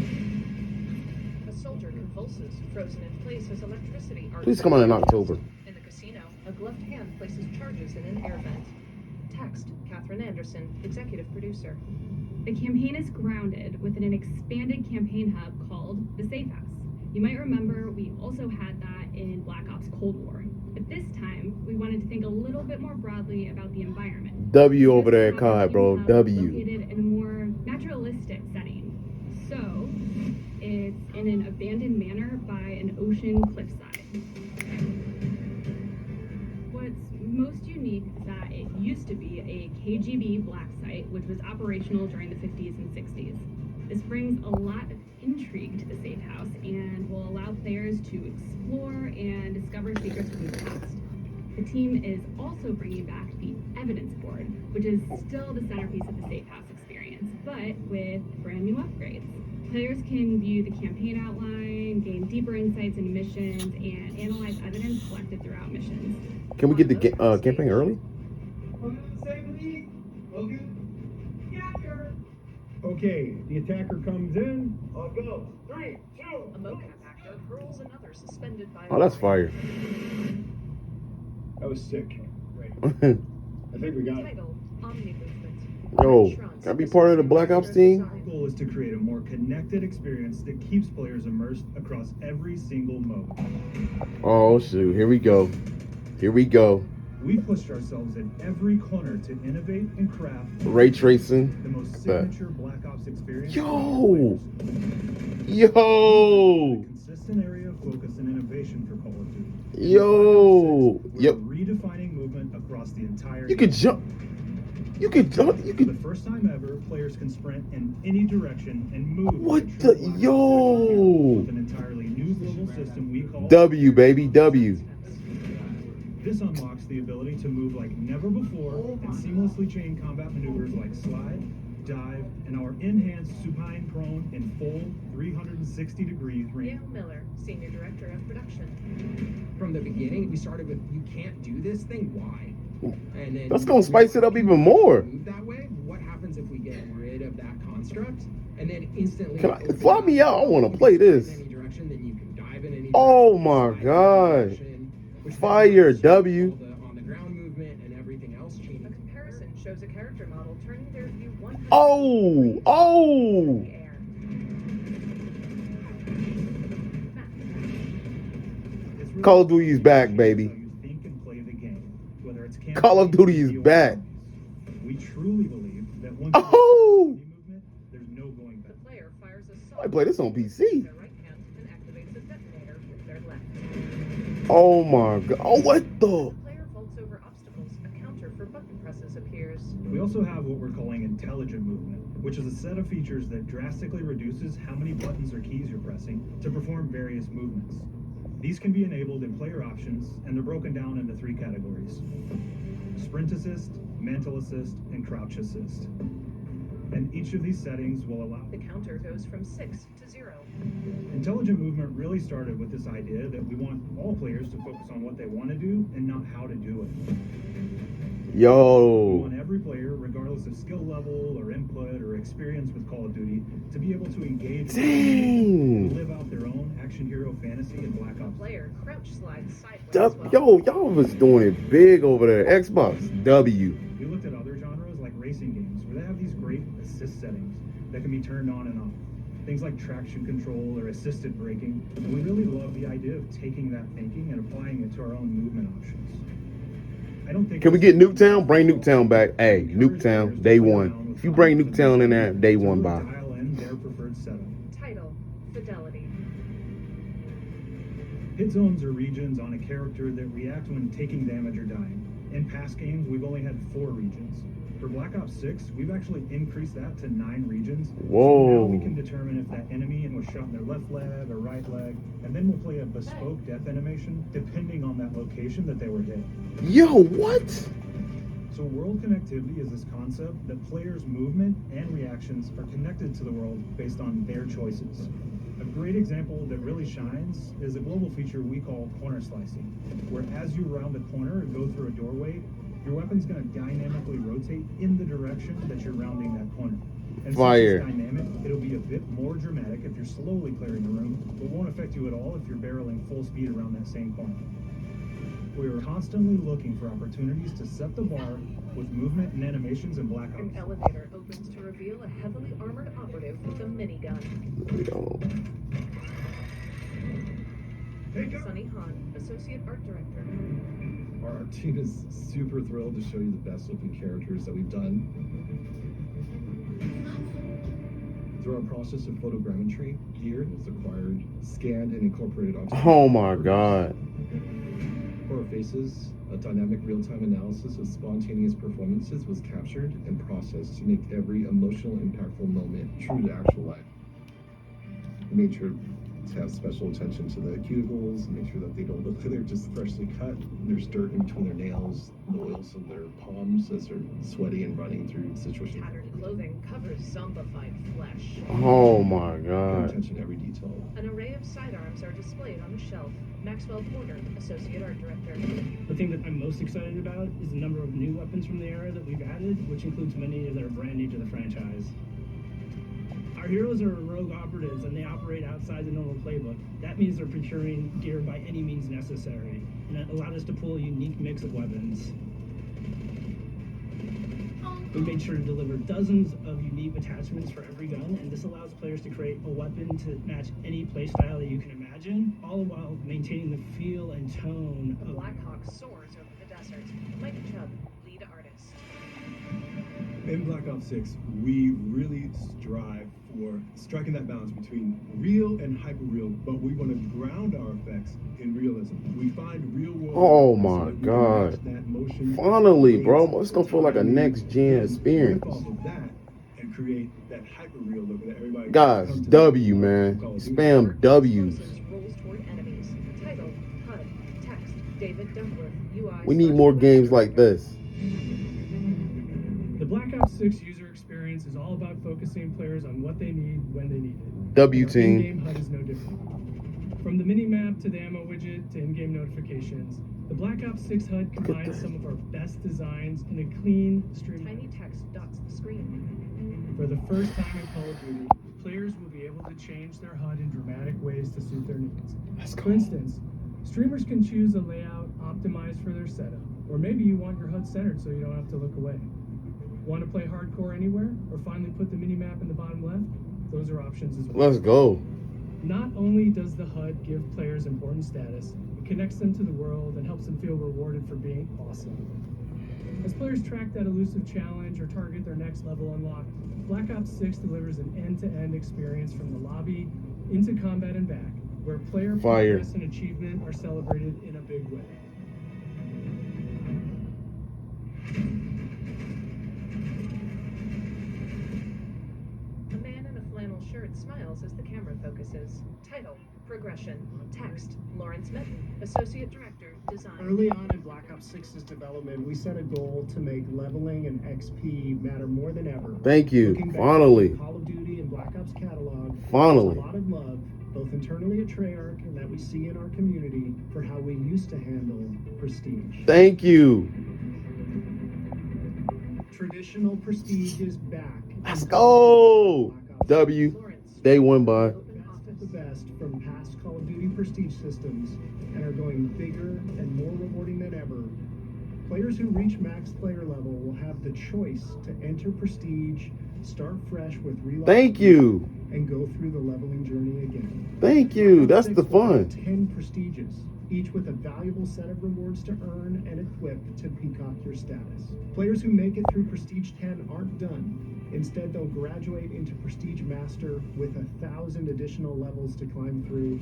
Speaker 3: A soldier convulses, frozen in place as electricity.
Speaker 2: Please come out in October.
Speaker 3: In the casino, a gloved hand places charges in an air vent. Text, Catherine Anderson, executive producer.
Speaker 21: The campaign is grounded within an expanded campaign hub called the Safe House. You might remember we also had that in Black Ops Cold War. But this time, we wanted to think a little bit more broadly about the environment.
Speaker 2: W over there at COD, bro. W.
Speaker 21: Located in a more naturalistic setting. So, it's in an abandoned manor by an ocean cliffside. What's most unique is that it used to be a KGB black site, which was operational during the 50s and 60s. This brings a lot of intrigue to the Safe House and will allow players to explore and discover secrets from the past. The team is also bringing back the evidence board, which is still the centerpiece of the Safe House experience, but with brand new upgrades. Players can view the campaign outline, gain deeper insights into missions, and analyze evidence collected throughout missions.
Speaker 2: Can we get the campaign early?
Speaker 20: Okay, the attacker comes in.
Speaker 10: I'll go.
Speaker 3: 3, 2. A mocap actor hurls another suspended by
Speaker 2: Oh, that's fire.
Speaker 20: That was sick.
Speaker 2: Yo,
Speaker 20: I think we got it.
Speaker 3: Title, Omni Movement.
Speaker 2: can I be part of the Black Ops team?
Speaker 22: Our goal is to create a more connected experience that keeps players immersed across every single mode.
Speaker 2: Oh, shoot. Here we go. Here we go.
Speaker 22: We pushed ourselves in every corner to innovate and craft
Speaker 2: Ray tracing.
Speaker 22: the most
Speaker 2: Bet.
Speaker 22: signature Black Ops experience.
Speaker 2: Yo! Yo!
Speaker 22: Consistent area of focus and innovation for Call of Duty.
Speaker 2: Yo! Yep.
Speaker 22: Redefining movement across the entire
Speaker 2: You could jump. You could jump. You
Speaker 22: For the
Speaker 2: could.
Speaker 22: first time ever, players can sprint in any direction and move.
Speaker 2: What the? Yo!
Speaker 22: With an entirely new global system we call
Speaker 2: W, baby. W.
Speaker 22: This unlocks the ability to move like never before and seamlessly chain combat maneuvers like slide, dive, and our enhanced supine prone in full 360-degree range.
Speaker 3: Gail Miller, Senior Director of Production.
Speaker 1: From the beginning, we started with, you can't do this thing, why? And then
Speaker 2: That's gonna spice it up even more.
Speaker 1: move that way. What happens if we get rid of that construct? And then instantly
Speaker 2: Can I fly me out? I want to play this.
Speaker 1: direction, then you can dive in any
Speaker 2: Oh my god! Fire W.
Speaker 1: on the ground movement and everything else changes.
Speaker 3: A comparison shows a character model turning their view 100
Speaker 2: Oh! Oh! Call of Duty is back, baby.
Speaker 22: Think and play the game. Whether it's
Speaker 2: Call of Duty is back.
Speaker 22: We truly believe that once
Speaker 2: Oh!
Speaker 22: there's no going back.
Speaker 3: The player fires a
Speaker 2: I play this on PC.
Speaker 3: their right hand and activates a detonator with their left.
Speaker 2: Oh my god! Oh, what the?
Speaker 3: Player vaults over obstacles. A counter for button presses appears.
Speaker 22: We also have what we're calling intelligent movement, which is a set of features that drastically reduces how many buttons or keys you're pressing to perform various movements. These can be enabled in player options, and they're broken down into 3 categories: sprint assist, mantle assist, and crouch assist. And each of these settings will allow...
Speaker 3: The counter goes from 6 to 0.
Speaker 22: Intelligent movement really started with this idea that we want all players to focus on what they want to do and not how to do it. We
Speaker 2: Yo!
Speaker 22: want every player, regardless of skill level or input or experience with Call of Duty, to be able to engage
Speaker 2: Dang.
Speaker 22: and live out their own action hero fantasy in Black Ops.
Speaker 3: Player crouch slides sideways.
Speaker 2: Yo, y'all was doing it big over there. Xbox W.
Speaker 22: We looked at other genres like racing games, where they have these great assist settings that can be turned on and off. Things like traction control or assisted braking. And we really love the idea of taking that thinking and applying it to our own movement options. I don't think
Speaker 2: Can we get Nuketown? Bring Nuketown back. Hey, Nuketown, day one. If you bring Nuketown in there, day one by.
Speaker 22: dial in their preferred setup.
Speaker 3: Title: Fidelity.
Speaker 22: Hit zones are regions on a character that react when taking damage or dying. In past games, we've only had 4 regions. For Black Ops 6, we've actually increased that to 9 regions.
Speaker 2: Whoa.
Speaker 22: So now we can determine if that enemy was shot in their left leg or right leg, and then we'll play a bespoke death animation depending on that location that they were hit.
Speaker 2: Yo, what?
Speaker 22: So world connectivity is this concept that players' movement and reactions are connected to the world based on their choices. A great example that really shines is a global feature we call corner slicing, where as you round a corner and go through a doorway, your weapon's going to dynamically rotate in the direction that you're rounding that corner. And
Speaker 2: Fire.
Speaker 22: since it's dynamic, it'll be a bit more dramatic if you're slowly clearing the room, but won't affect you at all if you're barreling full speed around that same corner. We are constantly looking for opportunities to set the bar with movement and animations in Black Ops.
Speaker 3: An elevator opens to reveal a heavily armored operative with a minigun. Sunny Han, Associate Art Director.
Speaker 7: Our team is super thrilled to show you the best looking characters that we've done. Through our process of photogrammetry, gear is acquired, scanned, and incorporated onto
Speaker 2: Oh my god.
Speaker 7: For our faces, a dynamic real-time analysis of spontaneous performances was captured and processed to make every emotional, impactful moment true to actual life. We made sure to have special attention to the cuticles, make sure that they don't look like they're just freshly cut. There's dirt in between their nails, the oils of their palms as they're sweaty and running through situations.
Speaker 3: Tattered clothing covers zombified flesh.
Speaker 2: Oh my
Speaker 7: Pay
Speaker 2: god.
Speaker 7: attention to every detail.
Speaker 3: An array of sidearms are displayed on the shelf. Maxwell Porter, Associate Art Director.
Speaker 23: The thing that I'm most excited about is the number of new weapons from the era that we've added, which includes many that are brand new to the franchise. Our heroes are rogue operatives and they operate outside the normal playbook. That means they're procuring gear by any means necessary, and that allowed us to pull a unique mix of weapons. We made sure to deliver dozens of unique attachments for every gun, and this allows players to create a weapon to match any playstyle that you can imagine, all while maintaining the feel and tone
Speaker 3: A
Speaker 23: of
Speaker 3: Black Hawk soars over the desert. Mike Chubb, lead artist.
Speaker 24: In Black Ops 6, we really strive for striking that balance between real and hyper-real, but we want to ground our effects in realism. We find real-world...
Speaker 2: Oh my god. Finally, bro. It's gonna feel like a next-gen experience.
Speaker 24: Off of that and create that hyper-real look that everybody...
Speaker 2: Guys, W, man. Spam W's.
Speaker 3: Rolls toward enemies. Title, HUD, text, David Duckworth, UI.
Speaker 2: We need more games like this.
Speaker 23: The Black Ops 6 user experience experience is all about focusing players on what they need when they need it.
Speaker 2: W
Speaker 23: Our
Speaker 2: team.
Speaker 23: in-game HUD is no different. From the mini-map to the ammo widget to in-game notifications, the Black Ops 6 HUD combines some of our best designs in a clean, streamlined.
Speaker 3: Tiny text dots the screen.
Speaker 23: For the first time in Call of Duty, players will be able to change their HUD in dramatic ways to suit their needs. For instance, streamers can choose a layout optimized for their setup, or maybe you want your HUD centered so you don't have to look away. Want to play hardcore anywhere, or finally put the mini-map in the bottom left? Those are options as well.
Speaker 2: Let's go.
Speaker 23: Not only does the HUD give players important status, it connects them to the world and helps them feel rewarded for being awesome. As players track that elusive challenge or target their next level unlock, Black Ops 6 delivers an end-to-end experience from the lobby into combat and back, where player
Speaker 2: Fire.
Speaker 23: progress and achievement are celebrated in a big way.
Speaker 3: A man in a flannel shirt smiles as the camera focuses. Title, Progression, Text, Lawrence Mitten, Associate Director, Design.
Speaker 23: Early on in Black Ops 6's development, we set a goal to make leveling and XP matter more than ever.
Speaker 2: Thank you.
Speaker 23: Looking back
Speaker 2: Finally.
Speaker 23: at the Call of Duty and Black Ops catalog,
Speaker 2: Finally.
Speaker 23: there's a lot of love, both internally at Treyarch and that we see in our community, for how we used to handle prestige.
Speaker 2: Thank you.
Speaker 23: Traditional prestige is back.
Speaker 2: Let's go. W. Day one by.
Speaker 23: Best of the best from past Call of Duty prestige systems and are going bigger and more rewarding than ever. Players who reach max player level will have the choice to enter prestige, start fresh with reload.
Speaker 2: Thank you.
Speaker 23: And go through the leveling journey again.
Speaker 2: Thank you. That's the fun.
Speaker 23: 10 prestiges, each with a valuable set of rewards to earn and equip to peacock your status. Players who make it through Prestige 10 aren't done. Instead, they'll graduate into Prestige Master with 1,000 additional levels to climb through.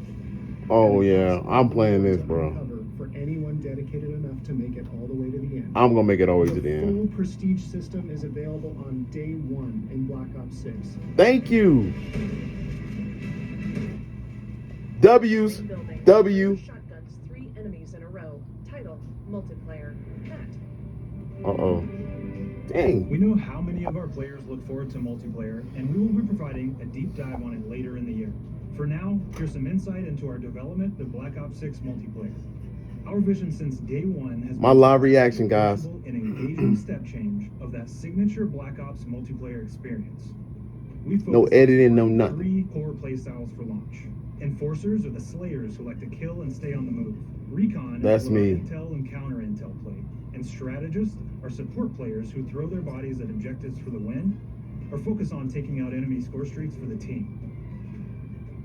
Speaker 2: Oh yeah, I'm playing this, bro.
Speaker 23: For anyone dedicated enough to make it all the way to the end.
Speaker 2: I'm gonna make it all the way to the
Speaker 23: The
Speaker 2: end.
Speaker 23: full Prestige system is available on day one in Black Ops 6.
Speaker 2: Thank you. W's. W.
Speaker 3: Shotguns 3 enemies in a row. Title, Multiplayer, Matt.
Speaker 2: Uh-oh. Dang.
Speaker 22: We know how many of our players look forward to multiplayer, and we will be providing a deep dive on it later in the year. For now, here's some insight into our development of Black Ops 6 multiplayer. Our vision since day one has
Speaker 2: My live reaction, guys.
Speaker 22: an engaging step change of that signature Black Ops multiplayer experience. We
Speaker 2: No
Speaker 22: focus
Speaker 2: editing, no
Speaker 22: on
Speaker 2: nothing.
Speaker 22: 3 core playstyles for launch. Enforcers are the slayers who like to kill and stay on the move. Recon
Speaker 2: That's
Speaker 22: is what our
Speaker 2: me.
Speaker 22: intel and counter intel play. And strategists are support players who throw their bodies at objectives for the win or focus on taking out enemy score streaks for the team.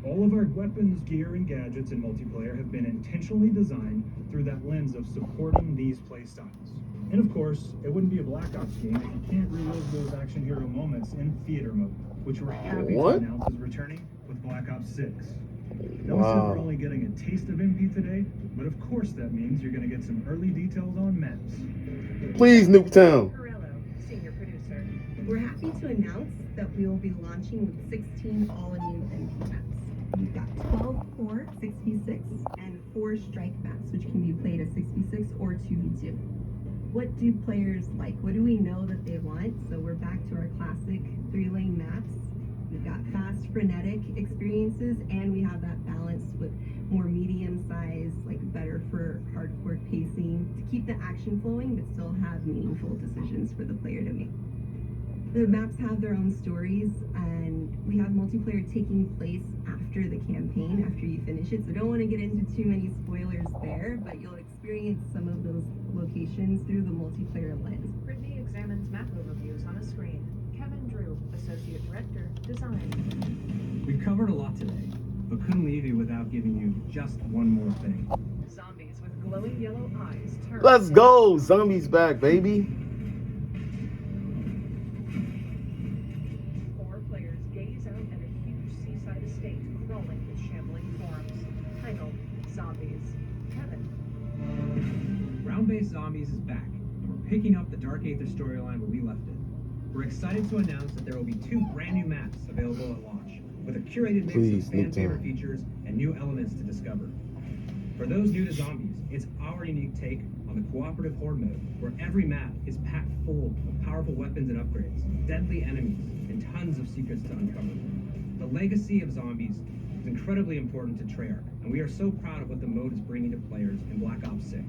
Speaker 22: All of our weapons, gear, and gadgets in multiplayer have been intentionally designed through that lens of supporting these playstyles. And of course, it wouldn't be a Black Ops game if you can't relive those action hero moments in theater mode, which we're happy
Speaker 2: What?
Speaker 22: to announce is returning with Black Ops 6. Now we said we're only getting a taste of MP today, but of course that means you're going to get some early details on maps.
Speaker 2: Please, Nuketown.
Speaker 3: Senior producer.
Speaker 4: We're happy to announce that we will be launching with 16 all-new MP maps. We've got 12 core 6v6 and 4 strike maps, which can be played as 6v6 or 2v2. What do players like? What do we know that they want? So we're back to our classic 3-lane maps. We've got fast, frenetic experiences, and we have that balance with more medium size, like better for hardcore pacing, to keep the action flowing, but still have meaningful decisions for the player to make. The maps have their own stories, and we have multiplayer taking place after the campaign, after you finish it. So don't want to get into too many spoilers there, but you'll experience some of those locations through the multiplayer lens.
Speaker 3: Brittany examines map overviews on a screen. Kevin Drew, Associate Director, Design.
Speaker 5: We've covered a lot today, but couldn't leave you without giving you just one more thing.
Speaker 3: Zombies with glowing yellow eyes turn.
Speaker 2: Let's go. Zombies back, baby.
Speaker 3: 4 players gaze out at a huge seaside estate crawling with shambling forms. Title, Zombies. Kevin.
Speaker 5: Ground-based Zombies is back, and we're picking up the Dark Aether storyline where we left it. We're excited to announce that there will be 2 brand new maps available at launch, with a curated mix
Speaker 2: Please,
Speaker 5: of fan favorite
Speaker 2: Nuketown.
Speaker 5: features and new elements to discover. For those new to Zombies, it's our unique take on the cooperative horde mode, where every map is packed full of powerful weapons and upgrades, deadly enemies, legacy of zombies is incredibly important to Treyarch, and we are so proud of what the mode is bringing to players in Black Ops 6.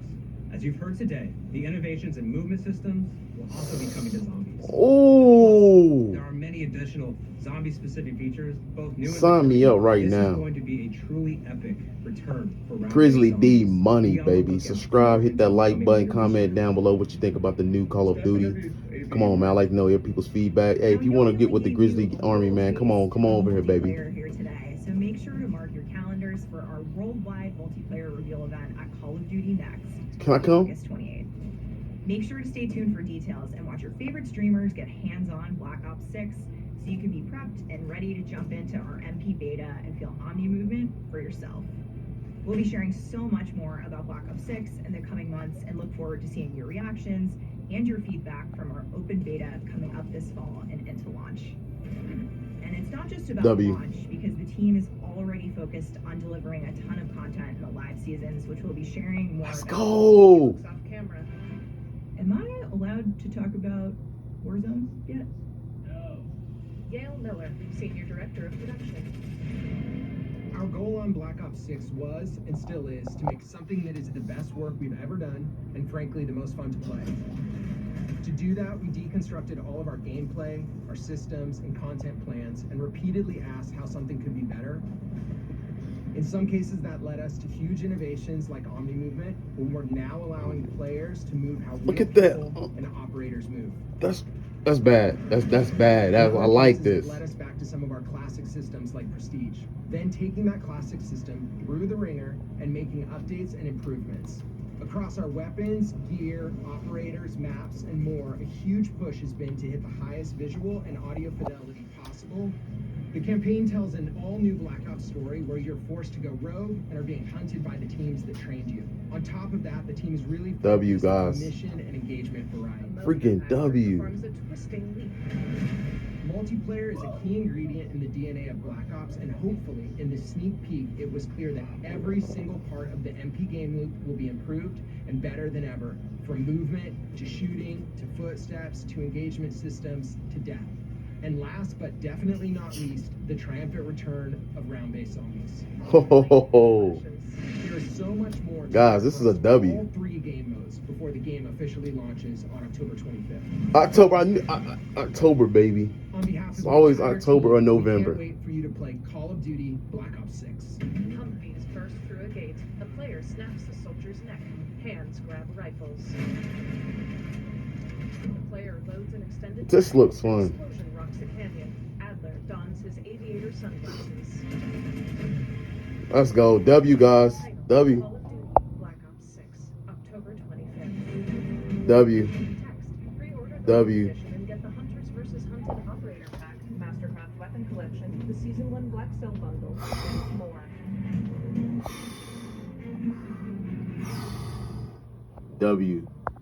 Speaker 5: As you've heard today, the innovations in movement systems will also be coming to zombies.
Speaker 2: Oh,
Speaker 5: There are many additional zombie-specific features, both new and
Speaker 2: sign me up right
Speaker 5: This
Speaker 2: now.
Speaker 5: is going to be a truly epic return for round-based
Speaker 2: Grizzly D
Speaker 5: zombies.
Speaker 2: money,
Speaker 5: Be on the
Speaker 2: baby.
Speaker 5: lookout.
Speaker 2: Subscribe, hit that like button, comment down below what you think about the new Call of Duty. Come on, man. I like to know your people's feedback. Hey, if you want to get with the Grizzly Army, man, come on over here, baby.
Speaker 6: Here today, so make sure to mark your calendars for our worldwide multiplayer reveal event at Call of Duty Next.
Speaker 2: Can I come?
Speaker 6: August 28th. Make sure to stay tuned for details and watch your favorite streamers get hands-on Black Ops 6 so you can be prepped and ready to jump into our MP beta and feel Omni movement for yourself. We'll be sharing so much more about Black Ops 6 in the coming months and look forward to seeing your reactions and your feedback from our open beta coming up this fall and into launch. And it's not just about launch, because the team is already focused on delivering a ton of content in the live seasons, which we'll be sharing more
Speaker 2: Let's
Speaker 6: about
Speaker 2: go.
Speaker 6: off camera. Am I allowed to talk about Warzone yet?
Speaker 3: Yale Miller, Senior Director of Production.
Speaker 1: Our goal on Black Ops 6 was, and still is, to make something that is the best work we've ever done, and frankly, the most fun to play. To do that, we deconstructed all of our gameplay, our systems, and content plans, and repeatedly asked how something could be better. In some cases, that led us to huge innovations like Omni Movement, when we're now allowing players to move how
Speaker 2: Look
Speaker 1: real
Speaker 2: at that.
Speaker 1: people and operators move.
Speaker 2: That's bad. That's bad. I like this.
Speaker 1: Led us back to some of our classic systems like Prestige. Then taking that classic system through the ringer and making updates and improvements. Across our weapons, gear, operators, maps, and more, a huge push has been to hit the highest visual and audio fidelity possible. The campaign tells an all-new Black Ops story where you're forced to go rogue and are being hunted by the teams that trained you. On top of that, the team is really
Speaker 2: W,
Speaker 1: focused on
Speaker 2: guys.
Speaker 1: mission and engagement variety.
Speaker 2: Freaking W.
Speaker 3: Performs a twisting leap.
Speaker 1: Multiplayer is a key ingredient in the DNA of Black Ops, and hopefully, in this sneak peek, it was clear that every single part of the MP game loop will be improved and better than ever, from movement to shooting to footsteps to engagement systems to death. And last but definitely not least, the triumphant return of round-based zombies.
Speaker 2: Ho ho ho ho.
Speaker 1: There is so much more to
Speaker 2: Guys, this is a W.
Speaker 1: all three game modes before the game officially launches on October 25th.
Speaker 2: October, baby.
Speaker 1: On behalf of
Speaker 2: It's
Speaker 1: the
Speaker 2: always
Speaker 1: entire
Speaker 2: October or
Speaker 1: team,
Speaker 2: November.
Speaker 1: We can't wait for you to play Call of Duty Black Ops 6.
Speaker 3: Humvees burst through a gate. A player snaps the soldier's neck. Hands grab rifles. The player loads an extended.
Speaker 2: This looks fun.
Speaker 3: Explosion rocks a canyon. Adler dons his aviator sunglasses.
Speaker 2: Let's go. W, guys. W.
Speaker 3: Call of Duty Black Ops 6, October 25th.
Speaker 2: W.
Speaker 3: Pre-order the
Speaker 2: W.
Speaker 3: edition and get the Hunters vs. Hunted Operator Pack, Mastercraft Weapon Collection, the Season 1 Black Cell Bundle, and more.
Speaker 2: W.